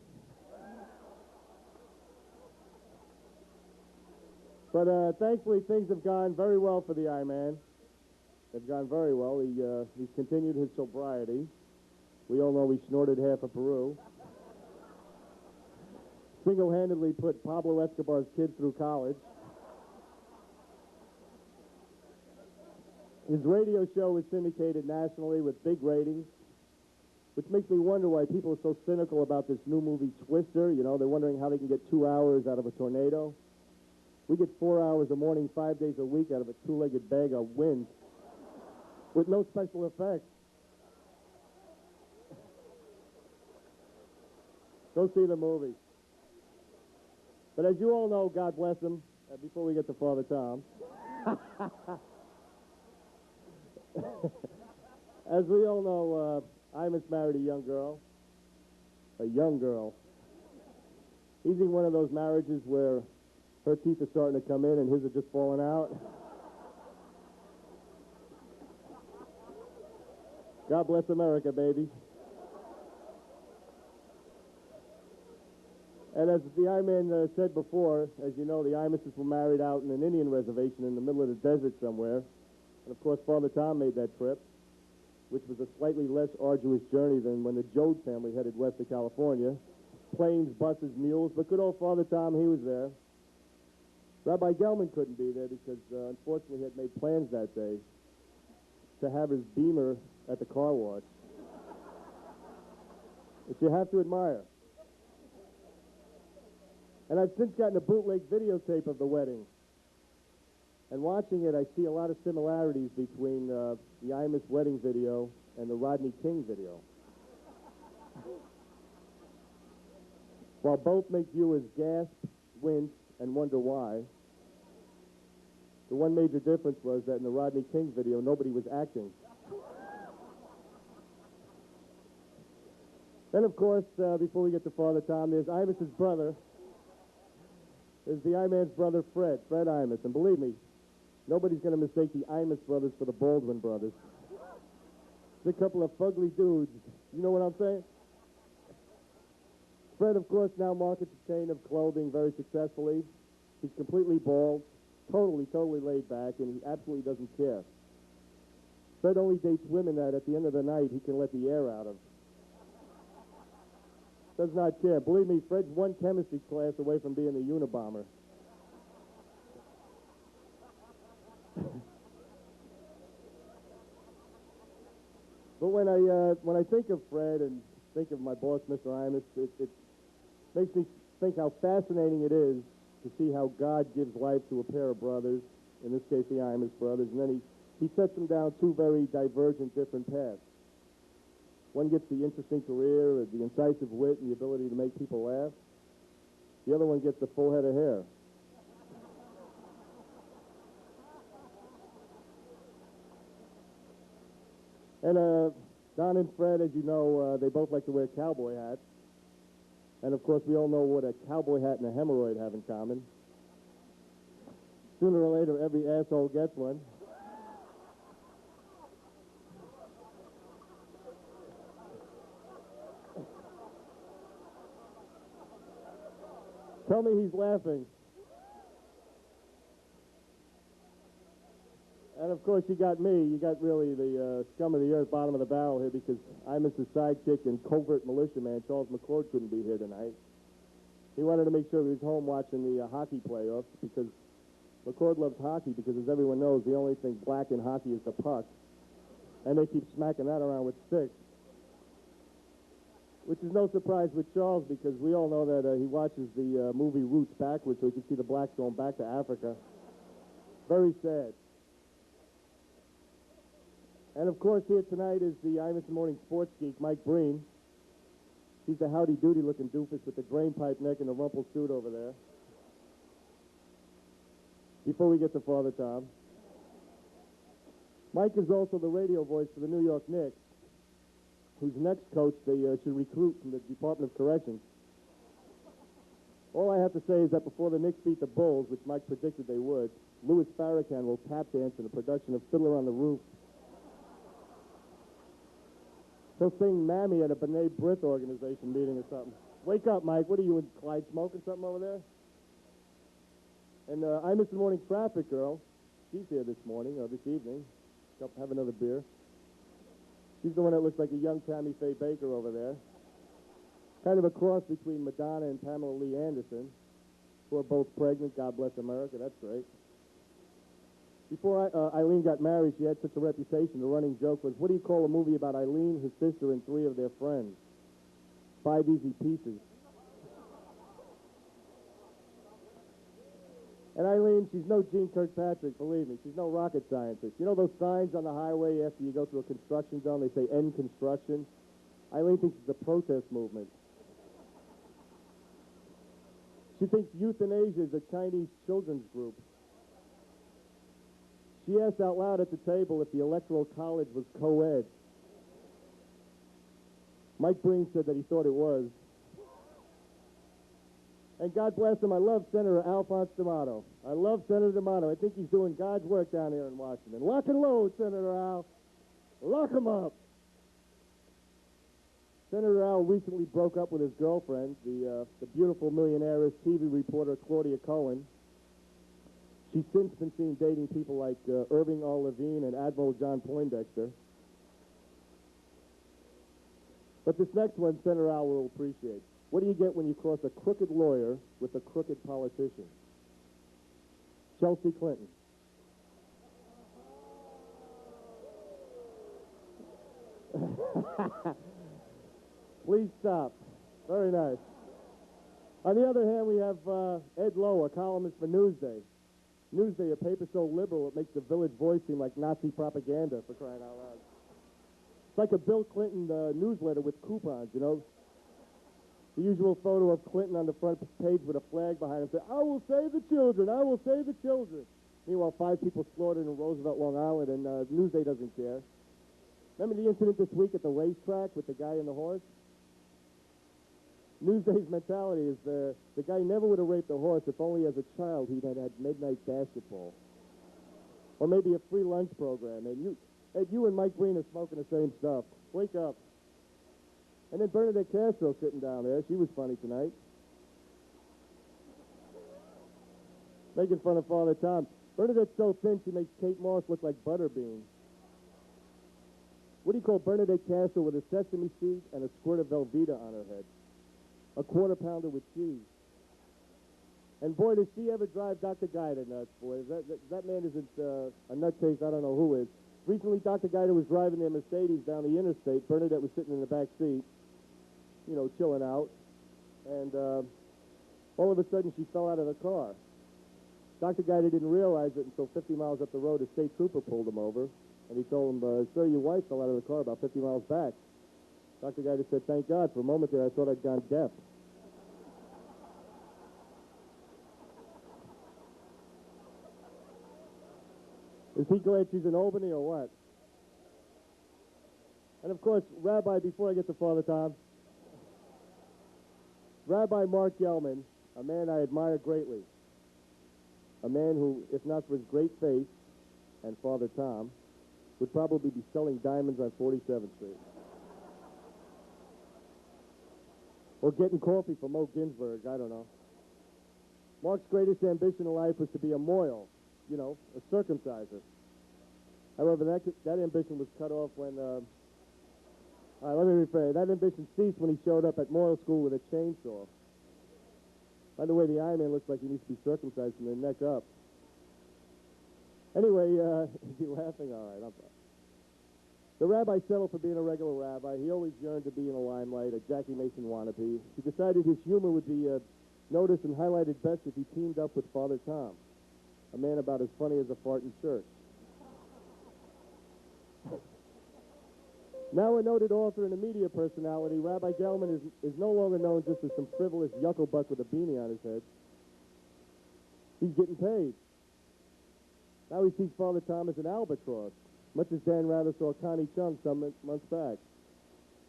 But thankfully, things have gone very well for the I-Man. They've gone very well. He's continued his sobriety. We all know he snorted half of Peru. Single-handedly put Pablo Escobar's kids through college. His radio show is syndicated nationally with big ratings, which makes me wonder why people are so cynical about this new movie Twister. You know, they're wondering how they can get 2 hours out of a tornado. We get 4 hours a morning, 5 days a week out of a two-legged bag of wind with no special effects. Go see the movie. But as you all know, God bless him, before we get to Father Tom, As we all know, Imus married a young girl. A young girl. He's in one of those marriages where her teeth are starting to come in and his are just falling out. God bless America, baby. And as the I-Man said before, as you know, the Imuses were married out in an Indian reservation in the middle of the desert somewhere. And of course, Father Tom made that trip, which was a slightly less arduous journey than when the Joad family headed west to California. Planes, buses, mules, but good old Father Tom, he was there. Rabbi Gelman couldn't be there because, unfortunately, he had made plans that day to have his Beamer at the car wash, which you have to admire. And I've since gotten a bootleg videotape of the wedding. And watching it, I see a lot of similarities between the Imus wedding video and the Rodney King video. While both make viewers gasp, wince, and wonder why, the one major difference was that in the Rodney King video, nobody was acting. Then, of course, before we get to Father Tom, there's Imus's brother. There's the I-Man's brother, Fred Imus. And believe me, nobody's going to mistake the Imus brothers for the Baldwin brothers. It's a couple of fugly dudes. You know what I'm saying? Fred, of course, now markets a chain of clothing very successfully. He's completely bald, totally laid back, and he absolutely doesn't care. Fred only dates women that at the end of the night he can let the air out of. Does not care. Believe me, Fred's one chemistry class away from being a Unabomber. But when I think of Fred and think of my boss, Mr. Imus, it makes me think how fascinating it is to see how God gives life to a pair of brothers, in this case the Imus brothers, and then he sets them down two very divergent, different paths. One gets the interesting career, the incisive wit, and the ability to make people laugh. The other one gets the full head of hair. And Don and Fred, as you know, they both like to wear cowboy hats. And of course, we all know what a cowboy hat and a hemorrhoid have in common. Sooner or later, every asshole gets one. Tell me he's laughing. And of course, you got me. You got really the scum of the earth, bottom of the barrel here, because I'm Mr. Sidekick and covert militiaman. Charles McCord couldn't be here tonight. He wanted to make sure he was home watching the hockey playoffs, because McCord loves hockey, because as everyone knows, the only thing black in hockey is the puck. And they keep smacking that around with sticks. Which is no surprise with Charles, because we all know that he watches the movie Roots backwards so he can see the blacks going back to Africa. Very sad. And of course, here tonight is the Imus Morning sports geek, Mike Breen. He's the howdy-doody looking doofus with the drain pipe neck and the rumpled suit over there. Before we get to Father Tom, Mike is also the radio voice for the New York Knicks, whose next coach they should recruit from the Department of Corrections. All I have to say is that before the Knicks beat the Bulls, which Mike predicted they would, Louis Farrakhan will tap dance in a production of Fiddler on the Roof. He'll sing Mammy at a B'nai B'rith organization meeting or something. Wake up, Mike. What are you, and Clyde smoking something over there? And I Miss the Morning Traffic Girl. She's here this morning, or this evening. Have another beer. She's the one that looks like a young Tammy Faye Baker over there. Kind of a cross between Madonna and Pamela Lee Anderson, who are both pregnant. God bless America. That's great. Before Eileen got married, she had such a reputation. The running joke was, what do you call a movie about Eileen, her sister, and three of their friends? 5 Easy Pieces. And Eileen, she's no Gene Kirkpatrick, believe me. She's no rocket scientist. You know those signs on the highway after you go through a construction zone, they say end construction? Eileen thinks it's a protest movement. She thinks euthanasia is a Chinese children's group. She asked out loud at the table if the Electoral College was co-ed. Mike Breen said that he thought it was. And God bless him, I love Senator Alphonse D'Amato. I love Senator D'Amato. I think he's doing God's work down here in Washington. Lock and load, Senator Al. Lock him up. Senator Al recently broke up with his girlfriend, the beautiful millionaire TV reporter Claudia Cohen. She's since been seen dating people like Irving R. Levine and Admiral John Poindexter. But this next one, Senator Al will appreciate. What do you get when you cross a crooked lawyer with a crooked politician? Chelsea Clinton. Please stop. Very nice. On the other hand, we have Ed Lowe, a columnist for Newsday. Newsday, a paper so liberal it makes the Village Voice seem like Nazi propaganda, for crying out loud. It's like a Bill Clinton newsletter with coupons, you know. The usual photo of Clinton on the front page with a flag behind him saying, "I will save the children, I will save the children." Meanwhile, 5 people slaughtered in Roosevelt, Long Island, and Newsday doesn't care. Remember the incident this week at the racetrack with the guy and the horse? Newsday's mentality is the guy never would have raped a horse if only as a child he'd had midnight basketball. Or maybe a free lunch program. And you and Mike Breen are smoking the same stuff. Wake up. And then Bernadette Castro sitting down there. She was funny tonight. Making fun of Father Tom. Bernadette's so thin she makes Kate Moss look like Butterbean. What do you call Bernadette Castro with a sesame seed and a squirt of Velveeta on her head? A quarter pounder with cheese. And boy, does she ever drive Dr. Guida nuts, boy. That man isn't a nutcase, I don't know who is. Recently, Dr. Guida was driving their Mercedes down the interstate. Bernadette was sitting in the back seat, you know, chilling out. And all of a sudden, she fell out of the car. Dr. Guida didn't realize it until 50 miles up the road, a state trooper pulled him over. And he told him, "Sir, your wife fell out of the car about 50 miles back." Dr. Guida said, "Thank God. For a moment there, I thought I'd gone deaf." Is he glad she's in Albany or what? And of course, Rabbi, before I get to Father Tom, Rabbi Mark Gelman, a man I admire greatly, a man who, if not for his great face and Father Tom, would probably be selling diamonds on 47th Street. Or getting coffee from Mo Ginsberg, I don't know. Mark's greatest ambition in life was to be a moil, you know, a circumciser. However, that ambition was cut off when, all right, let me rephrase. That ambition ceased when he showed up at moil school with a chainsaw. By the way, the Iron Man looks like he needs to be circumcised from the neck up. Anyway, is he laughing? All right, I'm fine. The rabbi settled for being a regular rabbi. He always yearned to be in the limelight, a Jackie Mason wannabe. He decided his humor would be noticed and highlighted best if he teamed up with Father Tom, a man about as funny as a fart in church. Now a noted author and a media personality, Rabbi Gelman is no longer known just as some frivolous yucklebuck with a beanie on his head. He's getting paid. Now he sees Father Tom as an albatross, much as Dan Rather saw Connie Chung some months back.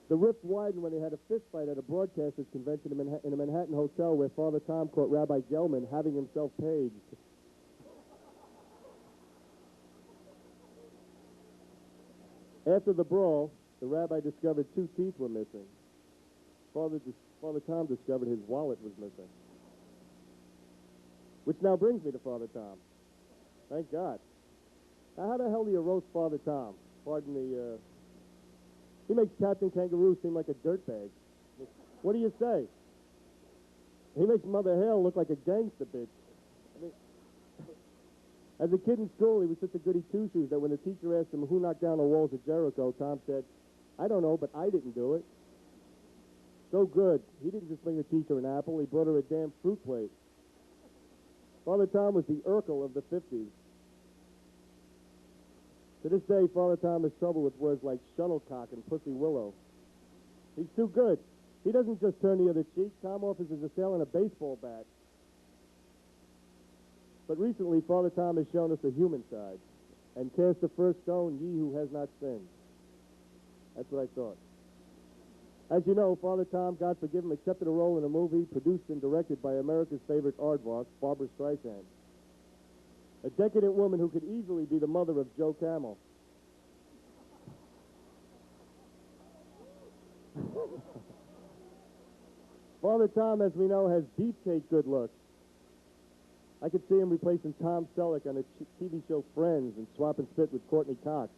The rift widened when they had a fistfight at a broadcasters convention in a Manhattan hotel where Father Tom caught Rabbi Gelman having himself paged. After the brawl, the rabbi discovered 2 teeth were missing. Father Tom discovered his wallet was missing. Which now brings me to Father Tom. Thank God. Now, how the hell do you roast Father Tom? Pardon the, he makes Captain Kangaroo seem like a dirtbag. What do you say? He makes Mother Hale look like a gangster bitch. I mean, as a kid in school, he was such a goody two-shoes that when the teacher asked him who knocked down the walls of Jericho, Tom said, "I don't know, but I didn't do it." So good. He didn't just bring the teacher an apple, he brought her a damn fruit plate. Father Tom was the Urkel of the 50s. To this day, Father Tom has trouble with words like shuttlecock and pussy willow. He's too good. He doesn't just turn the other cheek. Tom offers his assailant a baseball bat. But recently, Father Tom has shown us a human side. and cast the first stone, ye who has not sinned. That's what I thought. As you know, Father Tom, God forgive him, accepted a role in a movie produced and directed by America's favorite aardvark, Barbara Streisand. A decadent woman who could easily be the mother of Joe Camel. Father Tom, as we know, has beefcake good looks. I could see him replacing Tom Selleck on a TV show Friends and swap and spit with Courtney Cox.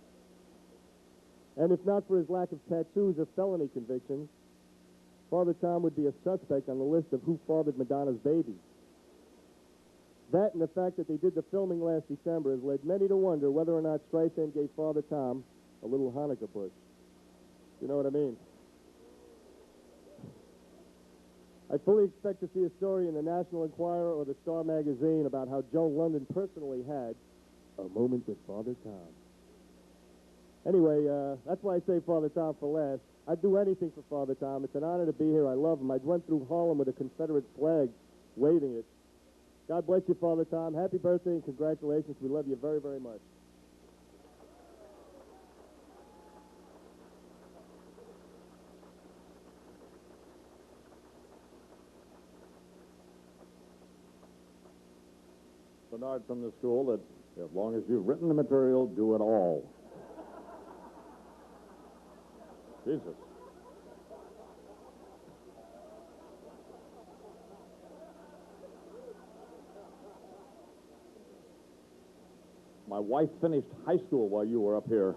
And if not for his lack of tattoos or felony convictions, Father Tom would be a suspect on the list of who fathered Madonna's baby. That and the fact that they did the filming last December has led many to wonder whether or not Streisand gave Father Tom a little Hanukkah bush. You know what I mean? I fully expect to see a story in the National Enquirer or the Star magazine about how Joe London personally had a moment with Father Tom. Anyway, that's why I say Father Tom for last. I'd do anything for Father Tom. It's an honor to be here. I love him. I went through Harlem with a Confederate flag, waving it. God bless you, Father Tom. Happy birthday and congratulations. We love you very, very much. Bernard from the school that as long as you've written the material, do it all. Jesus. My wife finished high school while you were up here.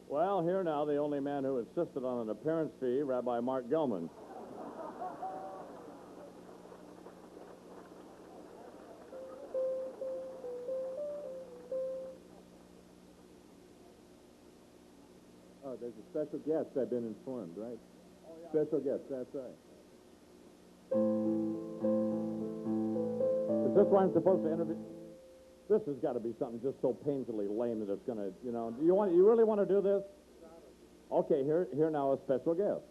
Well, here now, the only man who insisted on an appearance fee, Rabbi Mark Gelman. Oh, there's a special guest, I've been informed, right? Oh, yeah. Special guest, that's right. Is this why I'm supposed to interview? This has got to be something just so painfully lame that it's going to, you know. You really want to do this? Okay, here now a special guest.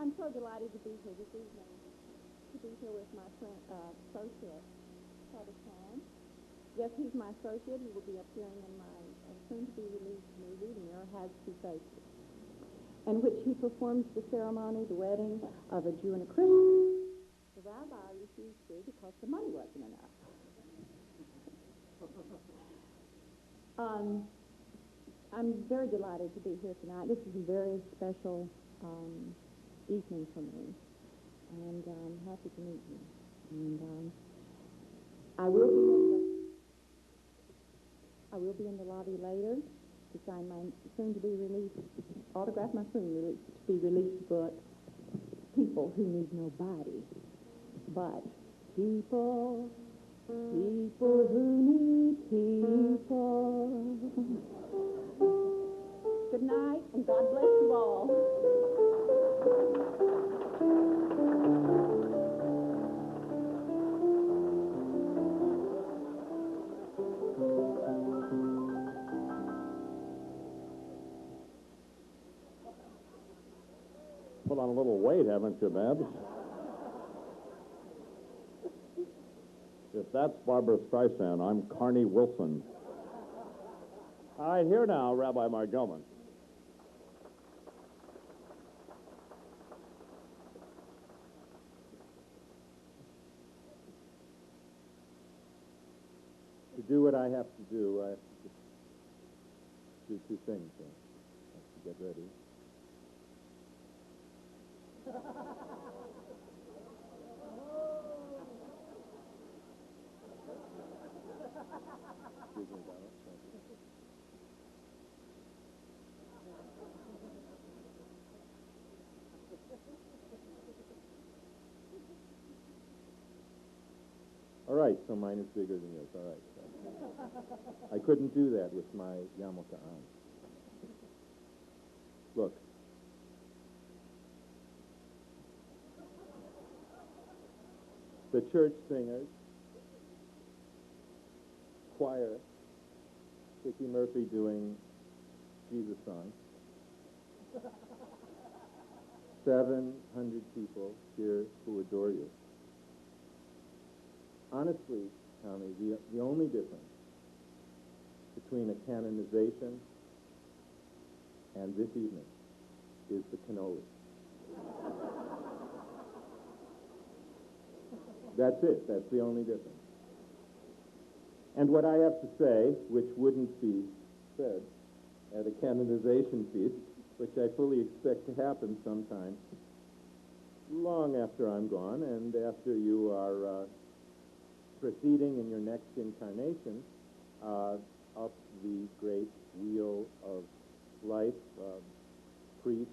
I'm so delighted to be here this evening, to be here with my friend, associate, Father Tom. Yes, he's my associate. He will be appearing in my soon-to-be-released movie, The Mirror Has Two Faces, in which he performs the ceremony, the wedding of a Jew and a Christian. The rabbi refused to because the money wasn't enough. I'm very delighted to be here tonight. This is a very special evening for me, and I'm happy to meet you. And I will be in the lobby later to sign my soon-to-be-released, autograph my soon-to-be-released book, People Who Need Nobody, but people who need people. Good night, and God bless you all. Put on a little weight, haven't you, Babs? If that's Barbara Streisand, I'm Carney Wilson. All right, here now, Rabbi Mark Gelman. To do what I have to do, I have to just do two things. I have to get ready. right, so mine is bigger than yours. All right. I couldn't do that with my yarmulke on. Look. The church singers, choir, Dickie Murphy doing Jesus songs. 700 people here who adore you. Honestly, Tommy, the only difference between a canonization and this evening is the cannoli. That's it. That's the only difference. And what I have to say, which wouldn't be said at a canonization feast, which I fully expect to happen sometime long after I'm gone and after you are proceeding in your next incarnation up the great wheel of life, priest,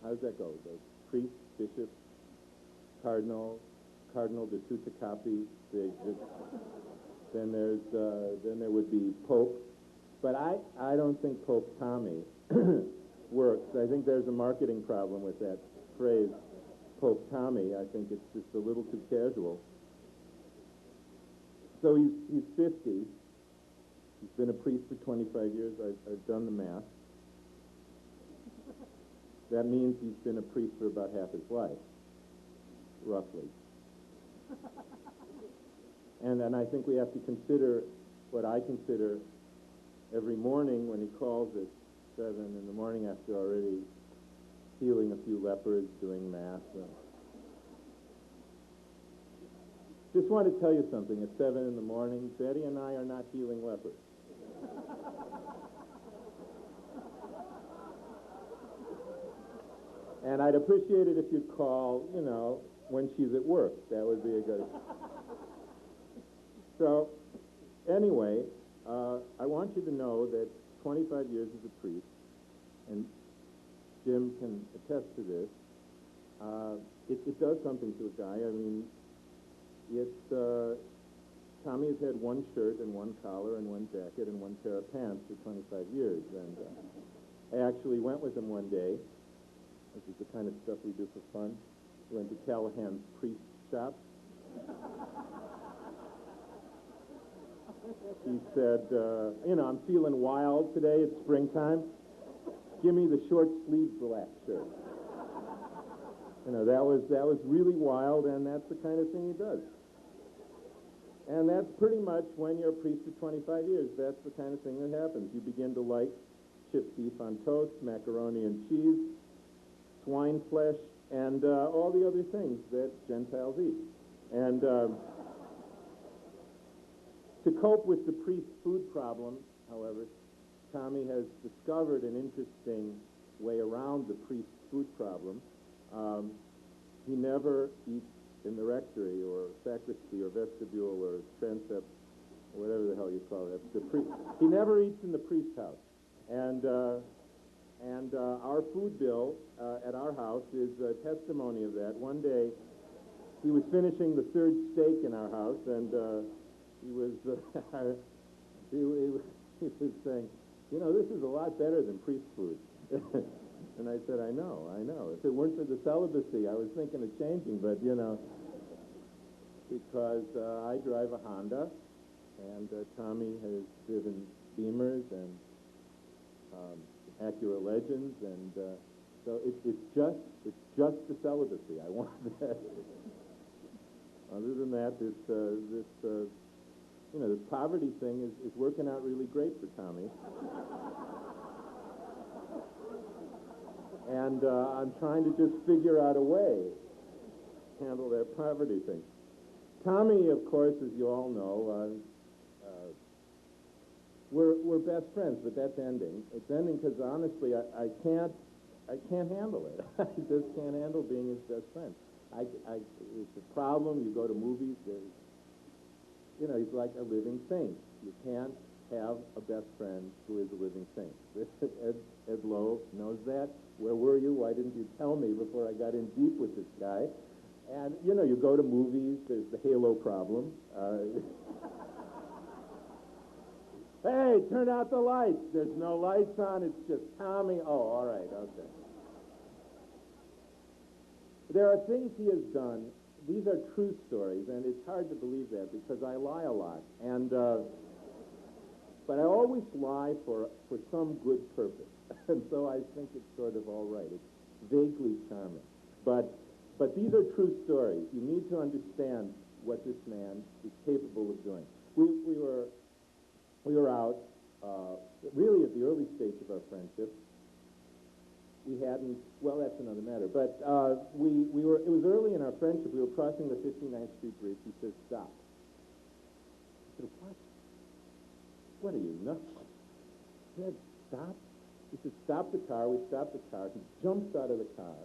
how does that go? The priest, bishop, cardinal de tutte capi, then there would be pope. But I don't think Pope Tommy works. I think there's a marketing problem with that phrase, Pope Tommy. I think it's just a little too casual. So he's 50. He's been a priest for 25 years. I've done the math. That means he's been a priest for about half his life, roughly. And I think we have to consider what I consider every morning when he calls at 7 in the morning after already healing a few lepers, doing Mass. Just want to tell you something. At 7 in the morning, Betty and I are not healing lepers. And I'd appreciate it if you'd call, when she's at work. That would be a good... So, anyway, I want you to know that 25 years as a priest, and Jim can attest to this, it does something to a guy. I mean, Tommy has had one shirt and one collar and one jacket and one pair of pants for 25 years. And I actually went with him one day. This is the kind of stuff we do for fun. We went to Callahan's priest shop. He said, I'm feeling wild today. It's springtime. Give me the short-sleeved black shirt. That was really wild, and that's the kind of thing he does. And that's pretty much when you're a priest for 25 years. That's the kind of thing that happens. You begin to like chipped beef on toast, macaroni and cheese, swine flesh, and all the other things that Gentiles eat. And to cope with the priest's food problem, however, Tommy has discovered an interesting way around the priest's food problem. He never eats in the rectory or sacristy or vestibule or transept, or whatever the hell you call it. He never eats in the priest's house. And our food bill at our house is a testimony of that. One day, he was finishing the third steak in our house, and he was saying, this is a lot better than priest food. And I said, I know. If it weren't for the celibacy, I was thinking of changing, but, because I drive a Honda, and Tommy has driven Beamers and Acura Legends, and so it's just the celibacy. I want that. Other than that, this poverty thing is working out really great for Tommy. And I'm trying to just figure out a way to handle that poverty thing. Tommy, of course, as you all know, we're best friends, but that's ending. It's ending because honestly, I can't handle it. I just can't handle being his best friend. It's a problem. You go to movies. He's like a living saint. You can't have a best friend who is a living saint. Ed Lowe knows that. Where were you? Why didn't you tell me before I got in deep with this guy? And, you know, you go to movies, there's the halo problem. Hey, turn out the lights. There's no lights on, it's just Tommy. Oh, all right, okay. There are things he has done. These are true stories, and it's hard to believe that because I lie a lot. And, but I always lie for some good purpose. And so I think it's sort of all right. It's vaguely charming. But these are true stories. You need to understand what this man is capable of doing. We were out, really at the early stage of our friendship. We hadn't, well, that's another matter. But it was early in our friendship. We were crossing the 59th Street Bridge. He says, stop. I said, what? What are you, nuts? He said, stop. He said, stop the car. We stopped the car. He jumps out of the car.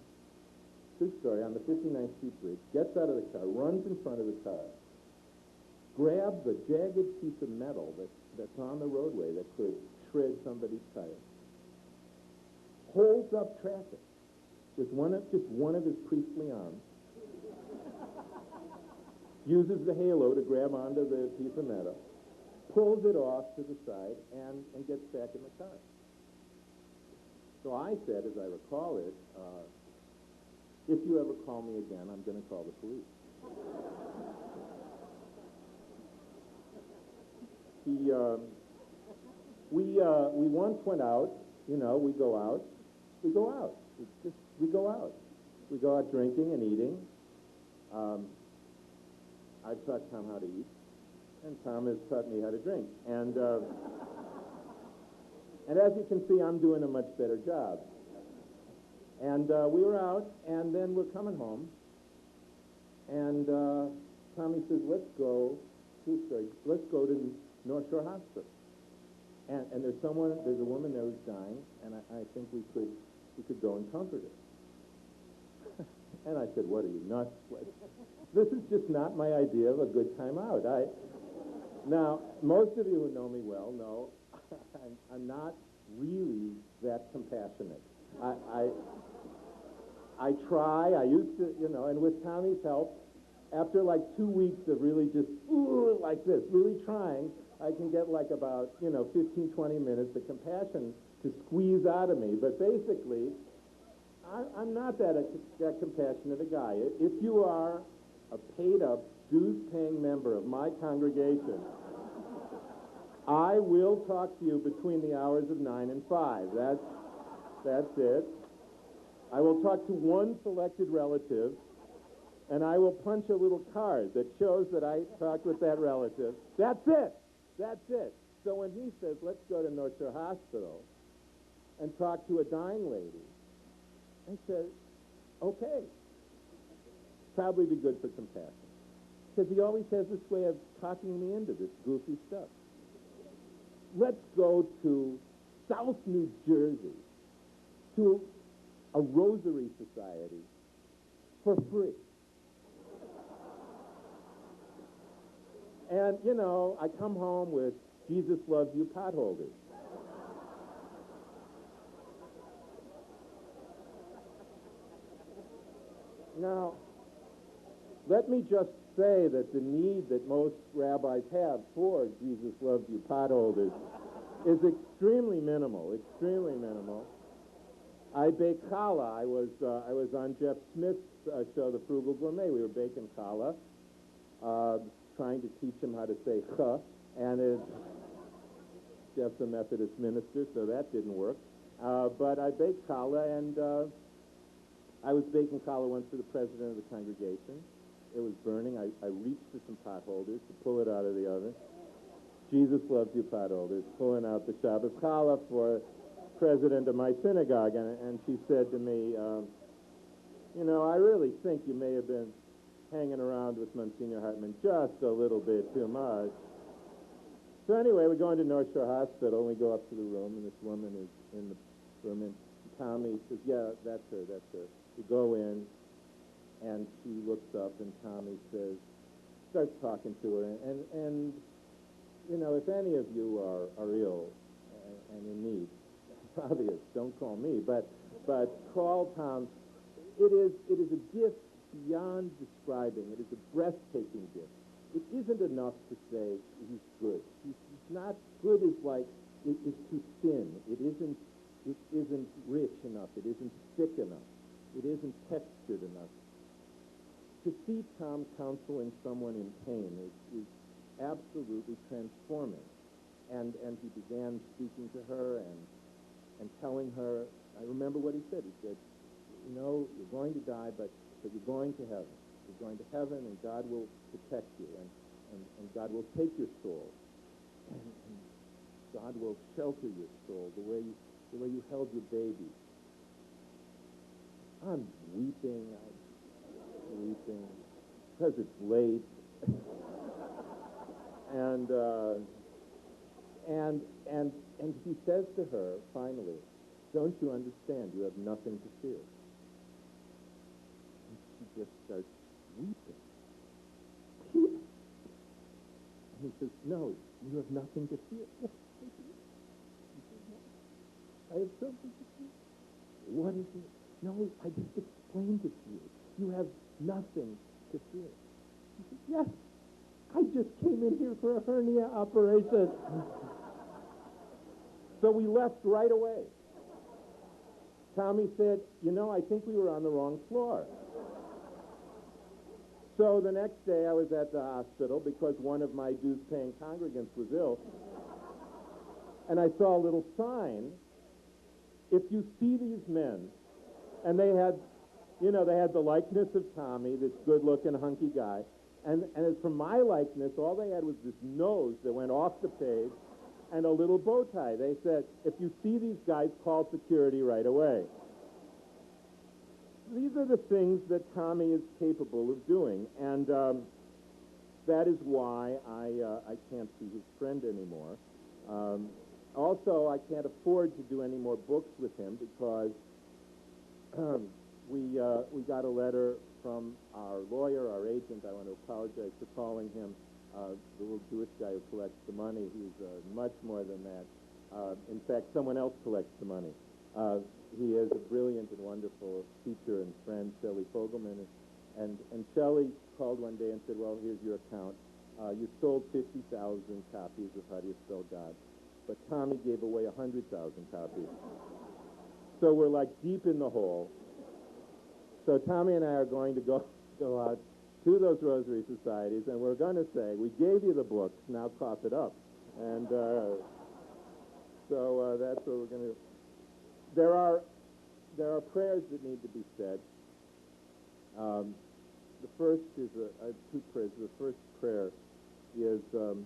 True story, on the 59th Street Bridge, gets out of the car, runs in front of the car, grabs a jagged piece of metal that's on the roadway that could shred somebody's tire, holds up traffic with just one of his priestly arms, uses the halo to grab onto the piece of metal, pulls it off to the side, and gets back in the car. So I said, as I recall it, if you ever call me again, I'm going to call the police. We once went out, you know, we go out. We go out drinking and eating. I've taught Tom how to eat, and Tom has taught me how to drink. And as you can see, I'm doing a much better job. And we were out, and then we're coming home, and Tommy says, let's go to North Shore Hospital. And there's a woman there who's dying, and I think we could go and comfort her. And I said, what are you, nuts? This is just not my idea of a good time out. Now, most of you who know me well know I'm not really that compassionate. I try, I used to, you know, and with Tommy's help, after like 2 weeks of really just, like this, really trying, I can get like about, 15, 20 minutes of compassion to squeeze out of me. But basically, I'm not that compassionate a guy. If you are a paid-up, dues-paying member of my congregation, I will talk to you between the hours of 9 and 5. That's it. I will talk to one selected relative, and I will punch a little card that shows that I talked with that relative. That's it. That's it. So when he says, let's go to North Shore Hospital and talk to a dying lady, I said, okay. Probably be good for compassion. Because he always has this way of talking me into this goofy stuff. Let's go to South New Jersey, to a Rosary Society for free. And, I come home with Jesus Loves You potholders. Now, let me just say that the need that most rabbis have for Jesus Loves You potholders is extremely minimal, extremely minimal. I bake challah. I was on Jeff Smith's show, The Frugal Gourmet. We were baking challah, trying to teach him how to say ch, and Jeff's a Methodist minister, so that didn't work. But I baked challah, and I was baking challah once for the president of the congregation. It was burning. I reached for some potholders to pull it out of the oven. Jesus Loves You potholders, pulling out the Shabbos challah for president of my synagogue, and she said to me, I really think you may have been hanging around with Monsignor Hartman just a little bit too much. So anyway, we go into North Shore Hospital, and we go up to the room, and this woman is in the room, and Tommy says, yeah, that's her. We go in, and she looks up, and Tommy starts talking to her, and if any of you are ill and in need, obvious, don't call me, but call Tom. It is a gift beyond describing. It is a breathtaking gift. It isn't enough to say he's good. He's not good is like, it is too thin. It isn't rich enough. It isn't thick enough. It isn't textured enough. To see Tom counseling someone in pain is absolutely transforming. And he began speaking to her and telling her, I remember what he said. He said, you know, you're going to die, but you're going to heaven. You're going to heaven, and God will protect you, and God will take your soul, and God will shelter your soul the way you held your baby. I'm weeping because it's late, and he says to her finally, "Don't you understand? You have nothing to fear." And she just starts weeping. And he says, "No, you have nothing to fear." He says, "No, I have something to fear." "What is it?" "No, I just explained it to you. You have nothing to fear." He says, "Yes, I just came in here for a hernia operation." So we left right away. Tommy said, "You know, I think we were on the wrong floor." So the next day I was at the hospital because one of my dues-paying congregants was ill. And I saw a little sign, "If you see these men," and they had the likeness of Tommy, this good-looking, hunky guy. And as for my likeness, all they had was this nose that went off the page and a little bow tie. They said, "If you see these guys, call security right away." These are the things that Tommy is capable of doing, and that is why I can't see his friend anymore. Also, I can't afford to do any more books with him because we got a letter from our lawyer, our agent. I want to apologize for calling him the little Jewish guy who collects the money. He's much more than that. In fact, someone else collects the money. He is a brilliant and wonderful teacher and friend, Shelley Fogelman. And Shelley called one day and said, "Well, here's your account. You sold 50,000 copies of How Do You Spell God, but Tommy gave away 100,000 copies." So we're like deep in the hole. So Tommy and I are going to go out to those Rosary Societies, and we're going to say, "We gave you the books, now cough it up." And so that's what we're going to do. There are prayers that need to be said. The first is I have two prayers. The first prayer is a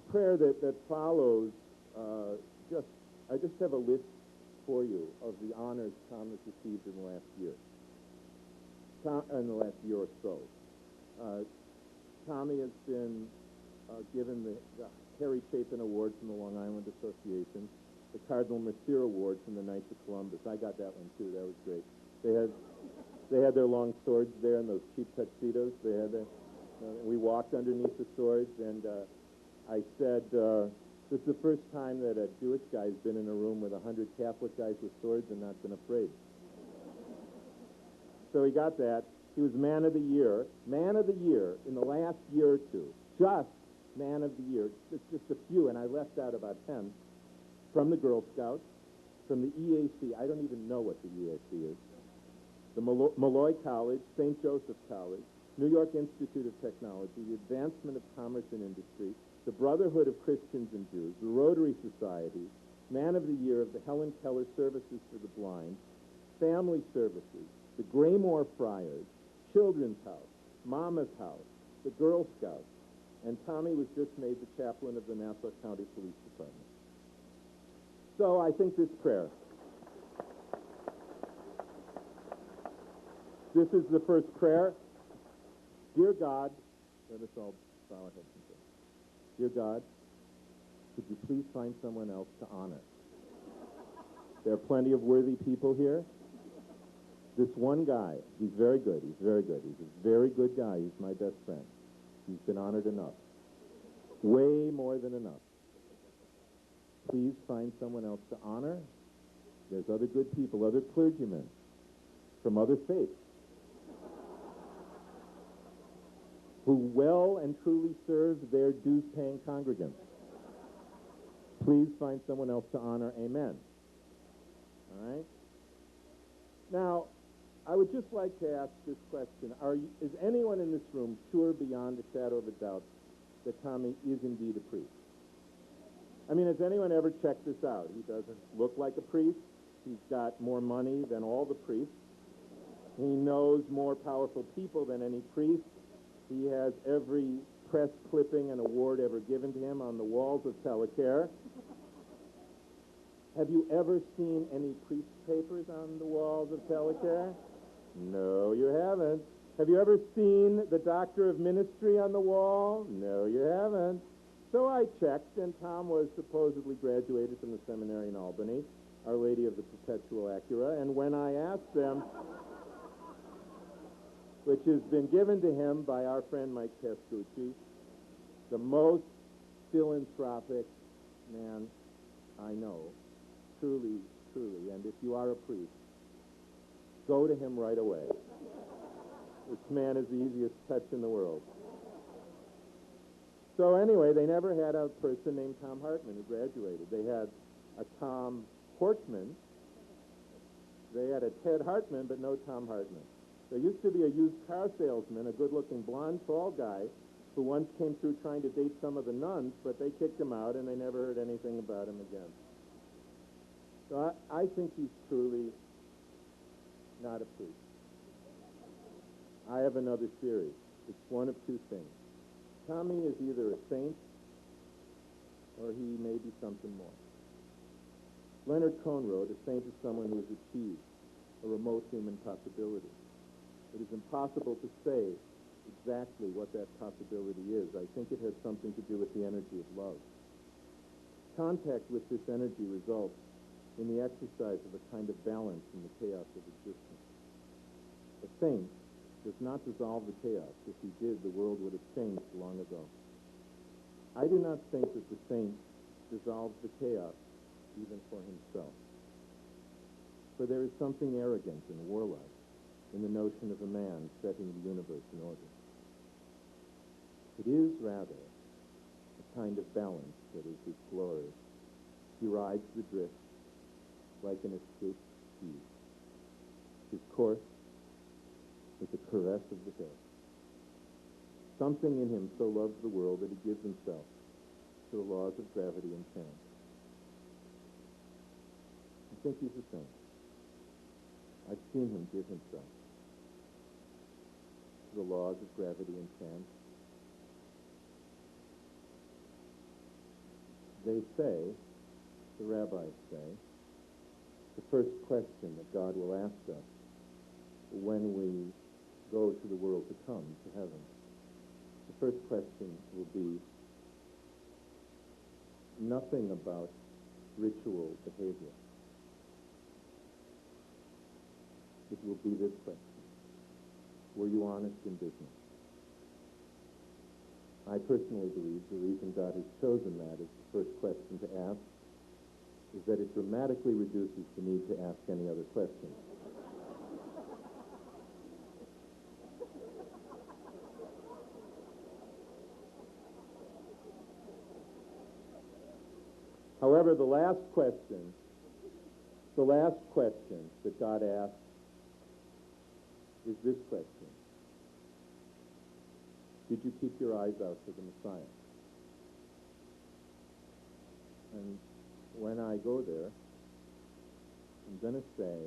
prayer that follows I just have a list for you of the honors Tom has received in the last year. In the last year or so. Tommy has been given the Harry Chapin Award from the Long Island Association, the Cardinal Mercier Award from the Knights of Columbus. I got that one too. That was great. They had their long swords there and those cheap tuxedos. They had we walked underneath the swords, and I said, "This is the first time that a Jewish guy has been in a room with 100 Catholic guys with swords and not been afraid." So he got that. He was Man of the Year in the last year or two. Just Man of the Year, just a few, and I left out about 10, from the Girl Scouts, from the EAC. I don't even know what the EAC is. The Malloy College, St. Joseph College, New York Institute of Technology, the Advancement of Commerce and Industry, the Brotherhood of Christians and Jews, the Rotary Society, Man of the Year of the Helen Keller Services for the Blind, Family Services, the Graymore Friars, Children's House, Mama's House, the Girl Scouts, and Tommy was just made the chaplain of the Nassau County Police Department. So I think this prayer. This is the first prayer. Dear God, let us all bow our heads and pray. Dear God, could you please find someone else to honor? There are plenty of worthy people here. This one guy, he's very good. He's very good. He's a very good guy. He's my best friend. He's been honored enough. Way more than enough. Please find someone else to honor. There's other good people, other clergymen from other faiths. who well and truly serve their dues-paying congregants. Please find someone else to honor. Amen. All right? Now, I would just like to ask this question. Is anyone in this room sure beyond a shadow of a doubt that Tommy is indeed a priest? I mean, has anyone ever checked this out? He doesn't look like a priest. He's got more money than all the priests. He knows more powerful people than any priest. He has every press clipping and award ever given to him on the walls of Telecare. Have you ever seen any priest papers on the walls of Telecare? No, you haven't. Have you ever seen the Doctor of Ministry on the wall? No, you haven't. So I checked, and Tom was supposedly graduated from the seminary in Albany, Our Lady of the Perpetual Acura, and when I asked them, which has been given to him by our friend Mike Pascucci, the most philanthropic man I know, truly, truly, and if you are a priest, go to him right away. This man is the easiest touch in the world. So anyway, they never had a person named Tom Hartman who graduated. They had a Tom Hortman. They had a Ted Hartman, but no Tom Hartman. There used to be a used car salesman, a good-looking, blonde, tall guy, who once came through trying to date some of the nuns, but they kicked him out, and they never heard anything about him again. So I think he's truly not a priest. I have another theory. It's one of two things. Tommy is either a saint or he may be something more. Leonard Cohen wrote, "A saint is someone who has achieved a remote human possibility." It is impossible to say exactly what that possibility is. I think it has something to do with the energy of love. Contact with this energy results in the exercise of a kind of balance in the chaos of existence. A saint does not dissolve the chaos. If he did, the world would have changed long ago. I do not think that the saint dissolves the chaos even for himself. For there is something arrogant and warlike in the notion of a man setting the universe in order. It is rather a kind of balance that is his glory. He rides the drift like an escaped steed. His course is a caress of the hill. Something in him so loves the world that he gives himself to the laws of gravity and chance. I think he's a saint. I've seen him give himself to the laws of gravity and chance. They say, the rabbis say, the first question that God will ask us when we go to the world to come, to heaven, the first question will be nothing about ritual behavior. It will be this question: were you honest in business? I personally believe the reason God has chosen that as the first question to ask is that it dramatically reduces the need to ask any other questions. However, the last question that God asks is this question: did you keep your eyes out for the Messiah? And when I go there, I'm going to say,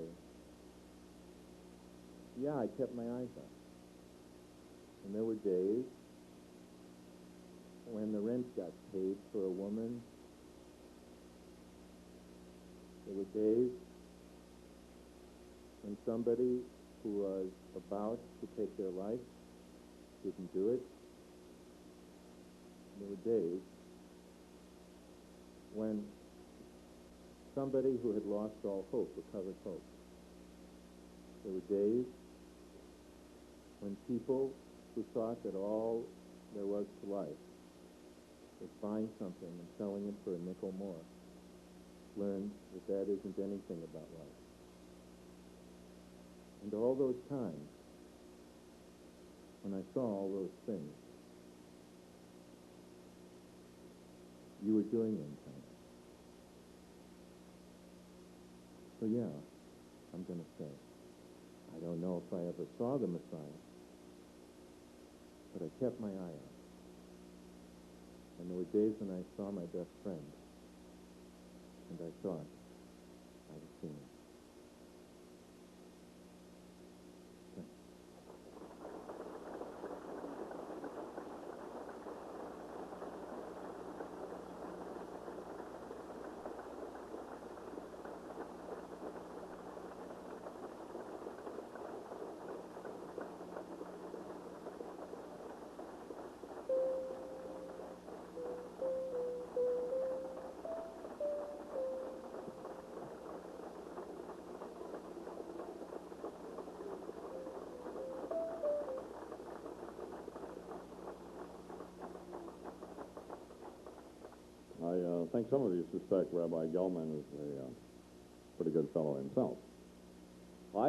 yeah, I kept my eyes out. And there were days when the rent got paid for a woman. There were days when somebody who was about to take their life didn't do it. There were days when somebody who had lost all hope recovered hope. There were days when people who thought that all there was to life was buying something and selling it for a nickel more learned that that isn't anything about life. And all those times when I saw all those things, you were doing in China. So yeah, I'm going to say, I don't know if I ever saw the Messiah, but I kept my eye on him. And there were days when I saw my best friend, and I thought I'd seen him. I think some of you suspect Rabbi Gelman is a pretty good fellow himself. I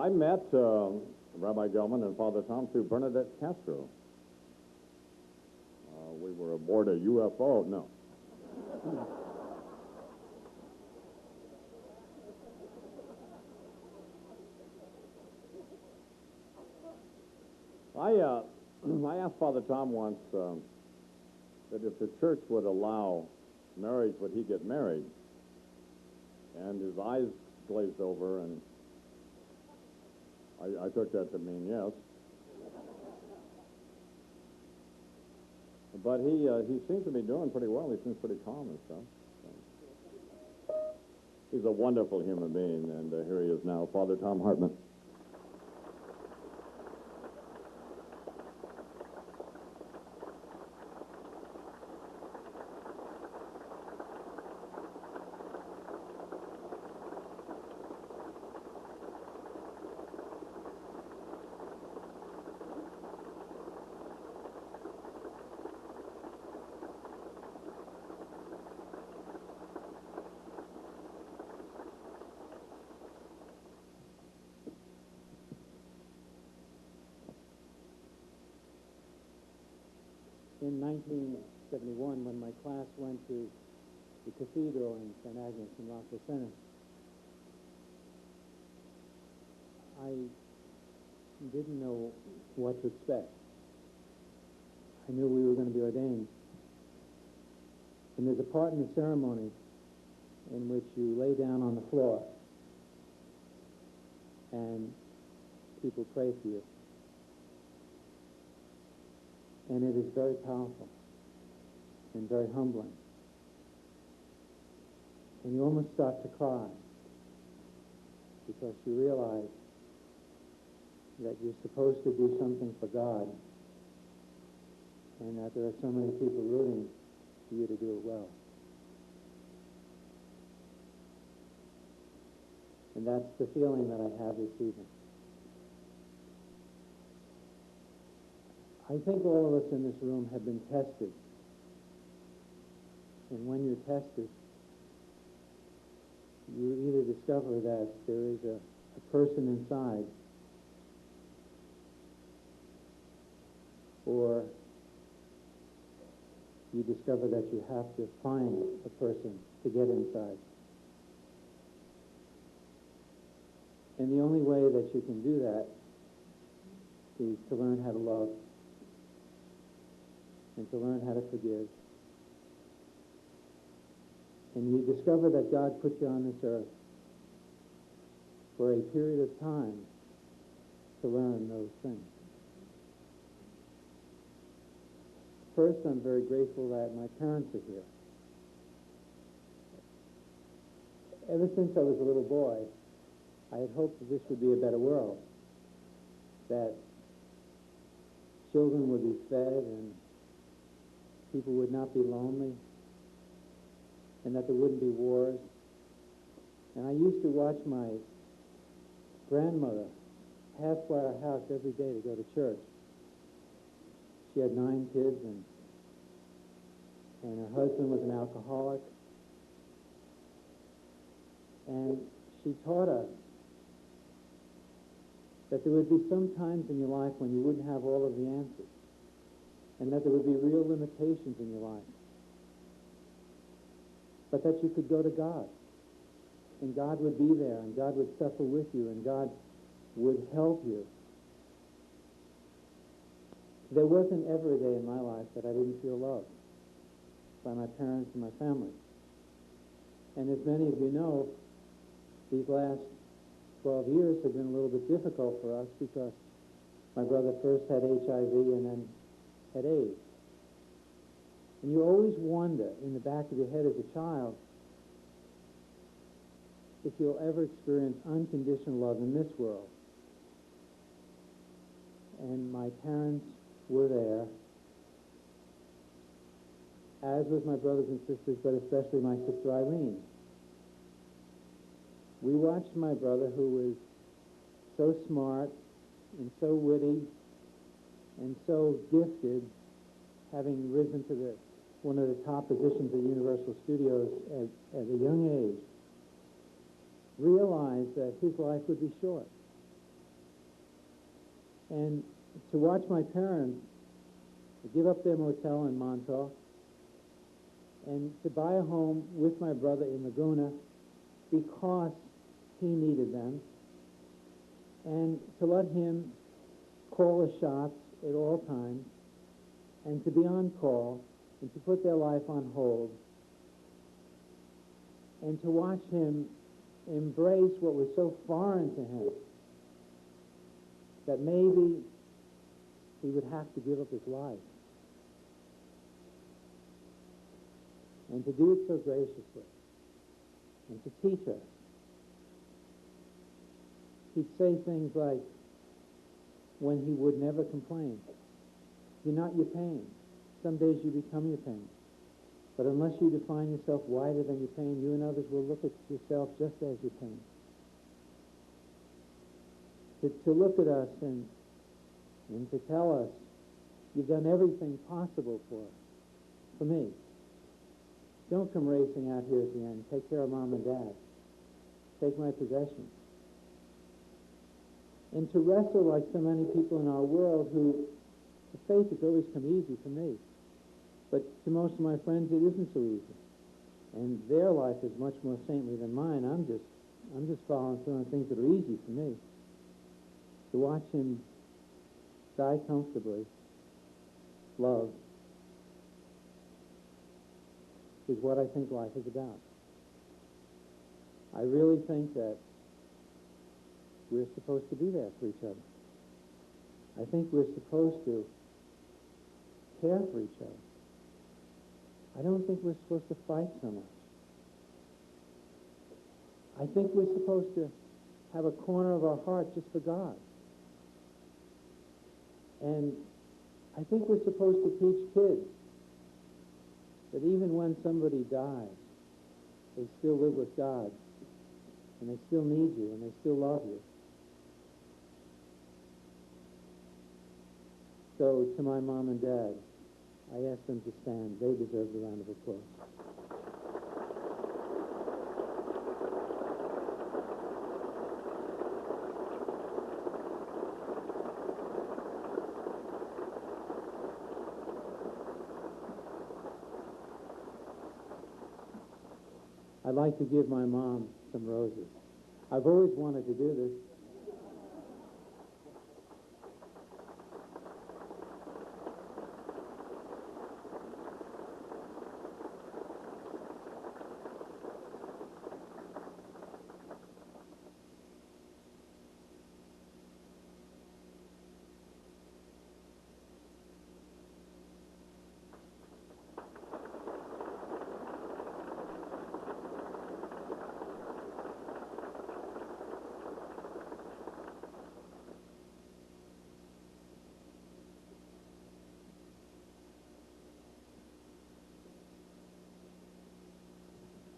met Rabbi Gelman and Father Tom through Bernadette Castro. We were aboard a UFO. No. I asked Father Tom once that if the church would allow marriage, would he get married? And his eyes glazed over, and I took that to mean yes. But he seems to be doing pretty well. He seems pretty calm and stuff. So. He's a wonderful human being, and here he is now, Father Tom Hartman. In 1971, when my class went to the cathedral in St. Agnes in Rockville Center, I didn't know what to expect. I knew we were going to be ordained. And there's a part in the ceremony in which you lay down on the floor and people pray for you. And it is very powerful and very humbling. And you almost start to cry because you realize that you're supposed to do something for God and that there are so many people rooting for you to do it well. And that's the feeling that I have this evening. I think all of us in this room have been tested. And when you're tested, you either discover that there is a person inside, or you discover that you have to find a person to get inside. And the only way that you can do that is to learn how to love and to learn how to forgive. And you discover that God put you on this earth for a period of time to learn those things. First, I'm very grateful that my parents are here. Ever since I was a little boy, I had hoped that this would be a better world, that children would be fed and people would not be lonely, and that there wouldn't be wars. And I used to watch my grandmother pass by our house every day to go to church. She had 9 kids, and her husband was an alcoholic. And she taught us that there would be some times in your life when you wouldn't have all of the answers, and that there would be real limitations in your life, but that you could go to God, and God would be there, and God would suffer with you, and God would help you. There wasn't ever a day in my life that I didn't feel loved by my parents and my family. And as many of you know, these last 12 years have been a little bit difficult for us because my brother first had HIV and then had AIDS. And you always wonder in the back of your head as a child if you'll ever experience unconditional love in this world. And my parents were there, as was my brothers and sisters, but especially my sister Eileen. We watched my brother, who was so smart and so witty and so gifted, having risen to one of the top positions at Universal Studios at a young age, realize that his life would be short. And to watch my parents give up their motel in Montauk and to buy a home with my brother in Laguna because he needed them, and to let him call the shots at all times, and to be on call, and to put their life on hold, and to watch him embrace what was so foreign to him that maybe he would have to give up his life. And to do it so graciously, and to teach us. He'd say things like, when he would never complain, "You're not your pain. Some days you become your pain. But unless you define yourself wider than your pain, you and others will look at yourself just as your pain." To look at us and to tell us, "You've done everything possible for me. Don't come racing out here at the end. Take care of Mom and Dad. Take my possessions." And to wrestle like so many people in our world who, to faith, it's always come easy for me. But to most of my friends, it isn't so easy. And their life is much more saintly than mine. I'm just following through on things that are easy for me. To watch him die comfortably, loved, is what I think life is about. I really think that we're supposed to be there for each other. I think we're supposed to care for each other. I don't think we're supposed to fight so much. I think we're supposed to have a corner of our heart just for God. And I think we're supposed to teach kids that even when somebody dies, they still live with God, and they still need you, and they still love you. So to my mom and dad, I ask them to stand. They deserve the round of applause. I'd like to give my mom some roses. I've always wanted to do this.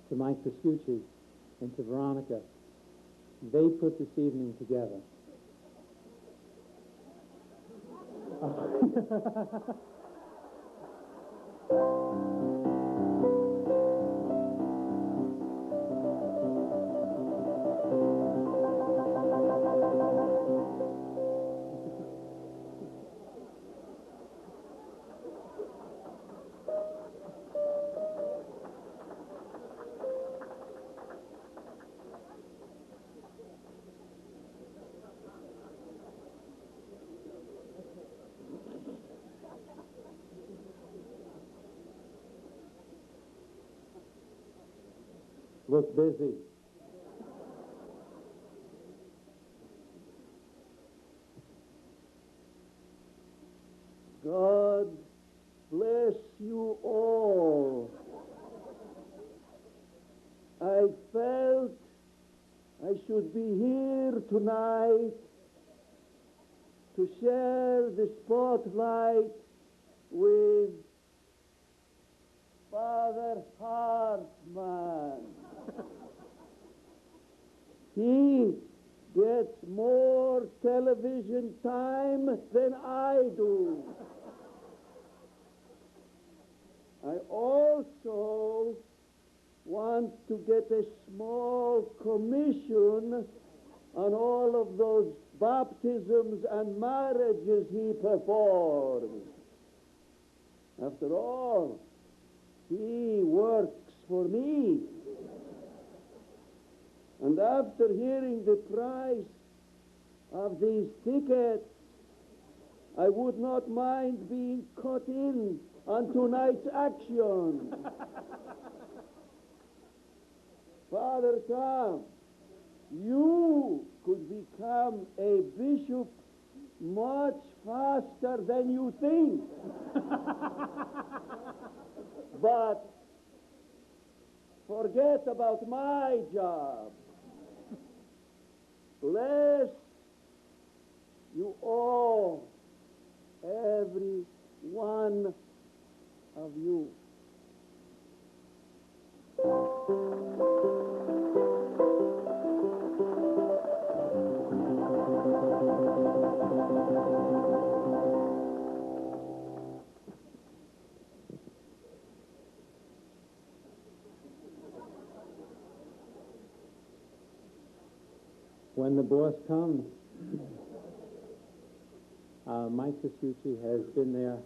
To Mike Pescucci and to Veronica, they put this evening together. Look busy. God bless you all. I felt I should be here tonight to share the spotlight with Father Hartman. He gets more television time than I do. I also want to get a small commission on all of those baptisms and marriages he performs. After all, he works for me. And after hearing the price of these tickets, I would not mind being cut in on tonight's action. Father Tom, you could become a bishop much faster than you think. But forget about my job. Bless you all, every one of you. When the boss comes, Mike Vespucci has been there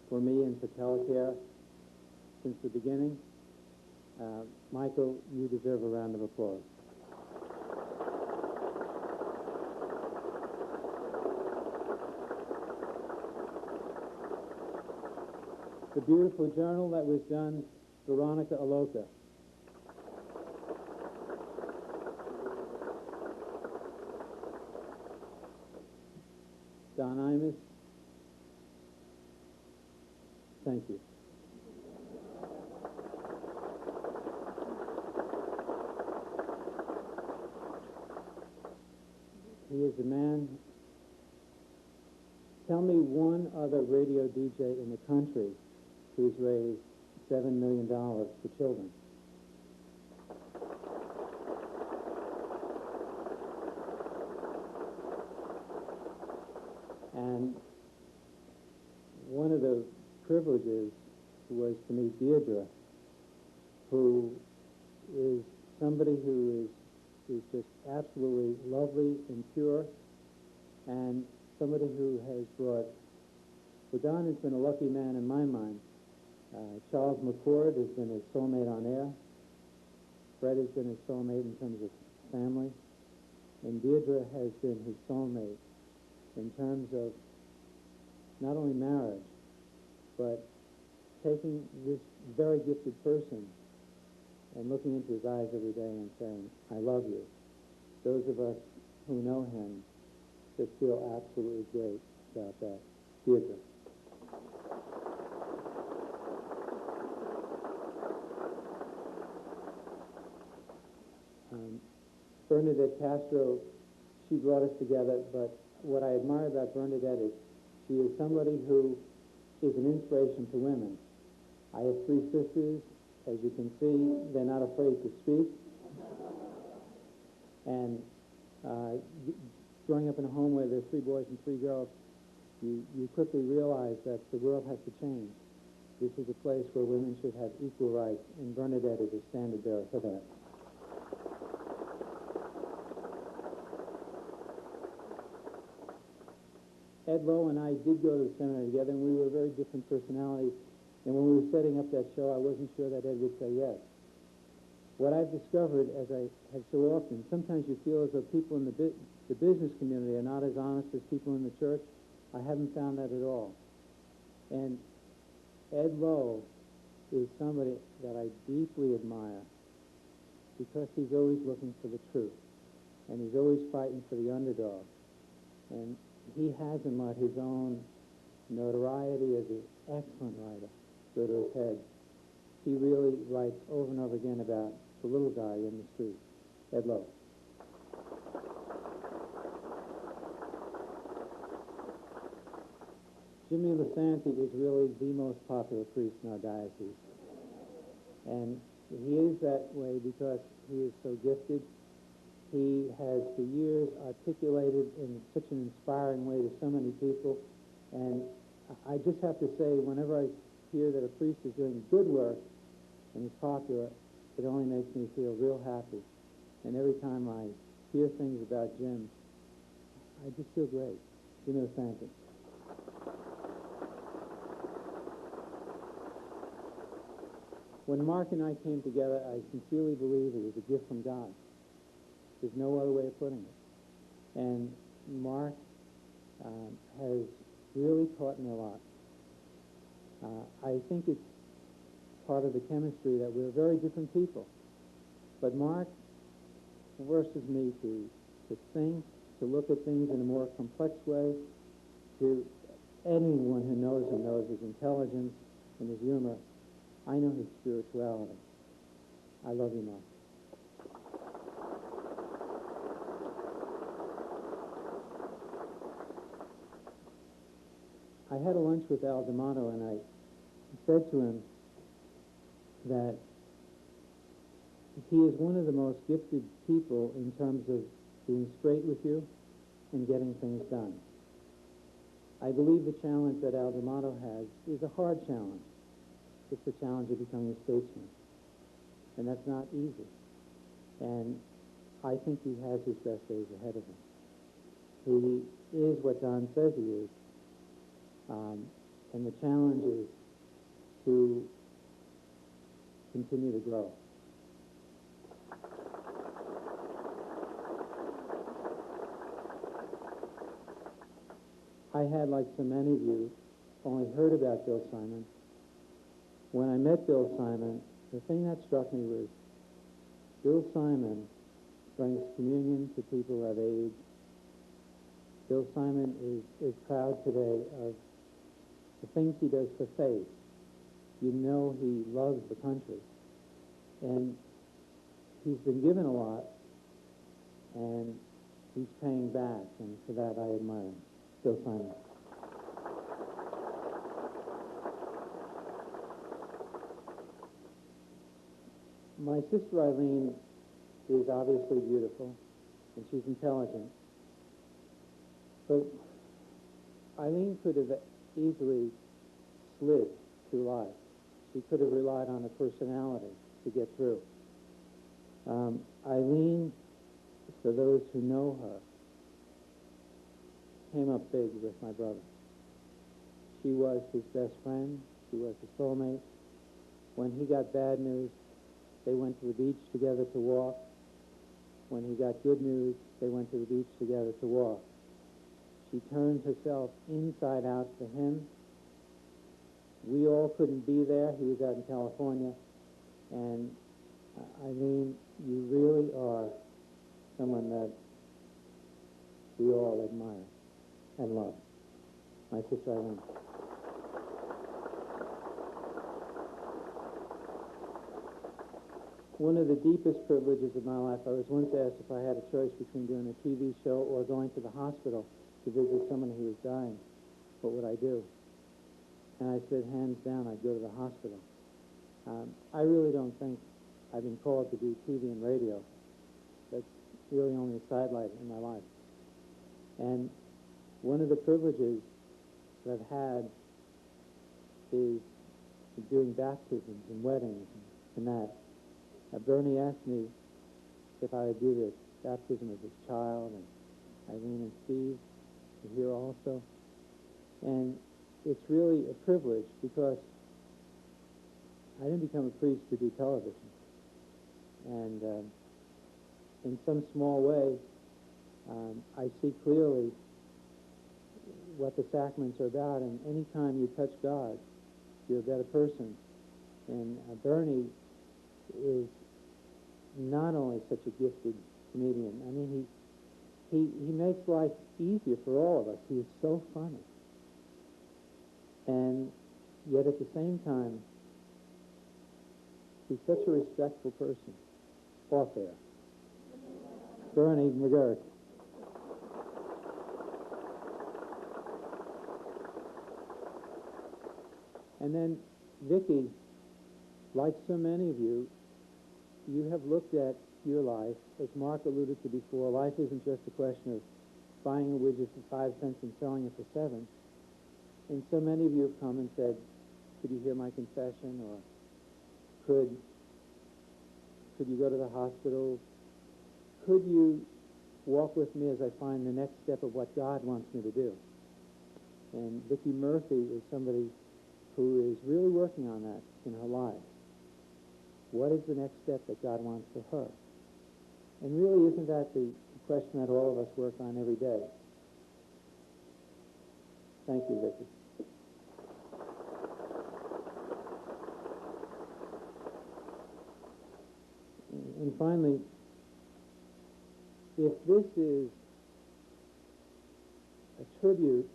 for me and for Telecare since the beginning. Michael, you deserve a round of applause. The beautiful journal that was done, Veronica Aloka. Don Imus, thank you. He is a man. Tell me one other radio DJ in the country who's raised $7 million for children. And one of the privileges was to meet Deirdre, who is somebody who is just absolutely lovely and pure, and somebody who has brought, well, Don has been a lucky man in my mind. Charles McCord has been his soulmate on air. Fred has been his soulmate in terms of family. And Deirdre has been his soulmate in terms of not only marriage, but taking this very gifted person and looking into his eyes every day and saying, I love you. Those of us who know him just feel absolutely great about that. Deirdre. Bernadette Castro, she brought us together, but what I admire about Bernadette is she is somebody who is an inspiration to women. I have 3 sisters. As you can see, they're not afraid to speak. And growing up in a home where there's 3 boys and 3 girls, you quickly realize that the world has to change. This is a place where women should have equal rights, and Bernadette is a standard bearer for that. Ed Lowe and I did go to the seminary together, and we were very different personalities. And when we were setting up that show, I wasn't sure that Ed would say yes. What I've discovered, as I have so often, sometimes you feel as though people in the business community are not as honest as people in the church. I haven't found that at all. And Ed Lowe is somebody that I deeply admire. because he's always looking for the truth, and he's always fighting for the underdog. And he has in Mutt his own notoriety as an excellent writer. Go to his head. He really writes over and over again about the little guy in the street, Ed Lowe. Jimmy LaSanti is really the most popular priest in our diocese. And he is that way because he is so gifted. He has for years articulated in such an inspiring way to so many people. And I just have to say, whenever I hear that a priest is doing good work and is popular, it only makes me feel real happy. And every time I hear things about Jim, I just feel great. Jimmy LaSanti. When Mark and I came together, I sincerely believe it was a gift from God. There's no other way of putting it. And Mark has really taught me a lot. I think it's part of the chemistry that we're very different people. But Mark forces me to think, to look at things in a more complex way. To anyone who knows him knows his intelligence and his humor. I know his spirituality. I love you, Mark. I had a lunch with Al D'Amato, and I said to him that he is one of the most gifted people in terms of being straight with you and getting things done. I believe the challenge that Al D'Amato has is a hard challenge. It's the challenge of becoming a statesman. And that's not easy. And I think he has his best days ahead of him. He is what Don says he is. And the challenge is to continue to grow. I had, like so many of you, only heard about Bill Simon. When I met Bill Simon, the thing that struck me was Bill Simon brings communion to people of age. Bill Simon is proud today of the things he does for faith. You know he loves the country. And he's been given a lot, and he's paying back, and for that I admire him. Bill Simon. My sister Eileen is obviously beautiful, and she's intelligent. But Eileen could have easily slid through life. She could have relied on her personality to get through. Eileen, for those who know her, came up big with my brother. She was his best friend. She was his soulmate. When he got bad news, they went to the beach together to walk. When he got good news, they went to the beach together to walk. She turned herself inside out for him. We all couldn't be there. He was out in California. And Eileen, you really are someone that we all admire and love. My sister Eileen. One of the deepest privileges of my life, I was once asked if I had a choice between doing a TV show or going to the hospital to visit someone who was dying. What would I do? And I said, hands down, I'd go to the hospital. I really don't think I've been called to do TV and radio. That's really only a sidelight in my life. And one of the privileges that I've had is doing baptisms and weddings and that. Bernie asked me if I would do the baptism of his child, and Eileen and Steve are here also. And it's really a privilege because I didn't become a priest to do television. And in some small way, I see clearly what the sacraments are about, and any time you touch God, you're a better person. And Bernie is not only such a gifted comedian, I mean, he makes life easier for all of us. He is so funny. And yet at the same time, he's such a respectful person. Off air. Bernie McGurk. And then, Vicki, like so many of you, you have looked at your life, as Mark alluded to before, life isn't just a question of buying a widget for 5 cents and selling it for 7. And so many of you have come and said, could you hear my confession? Or could you go to the hospital? Could you walk with me as I find the next step of what God wants me to do? And Vicki Murphy is somebody who is really working on that in her life. What is the next step that God wants for her? And really, isn't that the question that all of us work on every day? Thank you, Vicki. And finally, if this is a tribute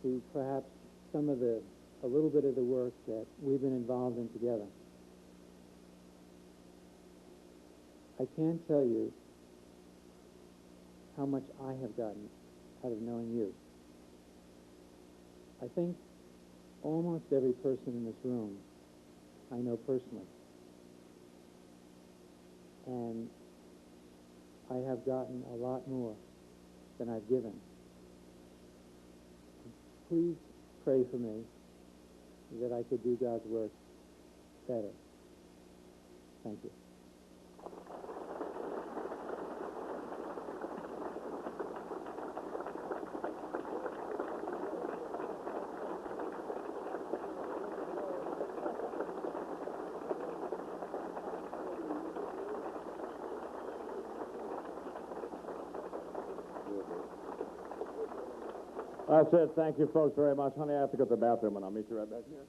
to perhaps a little bit of the work that we've been involved in together, I can't tell you how much I have gotten out of knowing you. I think almost every person in this room I know personally. And I have gotten a lot more than I've given. Please pray for me that I could do God's work better. Thank you. That's it. Thank you, folks, very much. Honey, I have to go to the bathroom, and I'll meet you right back here.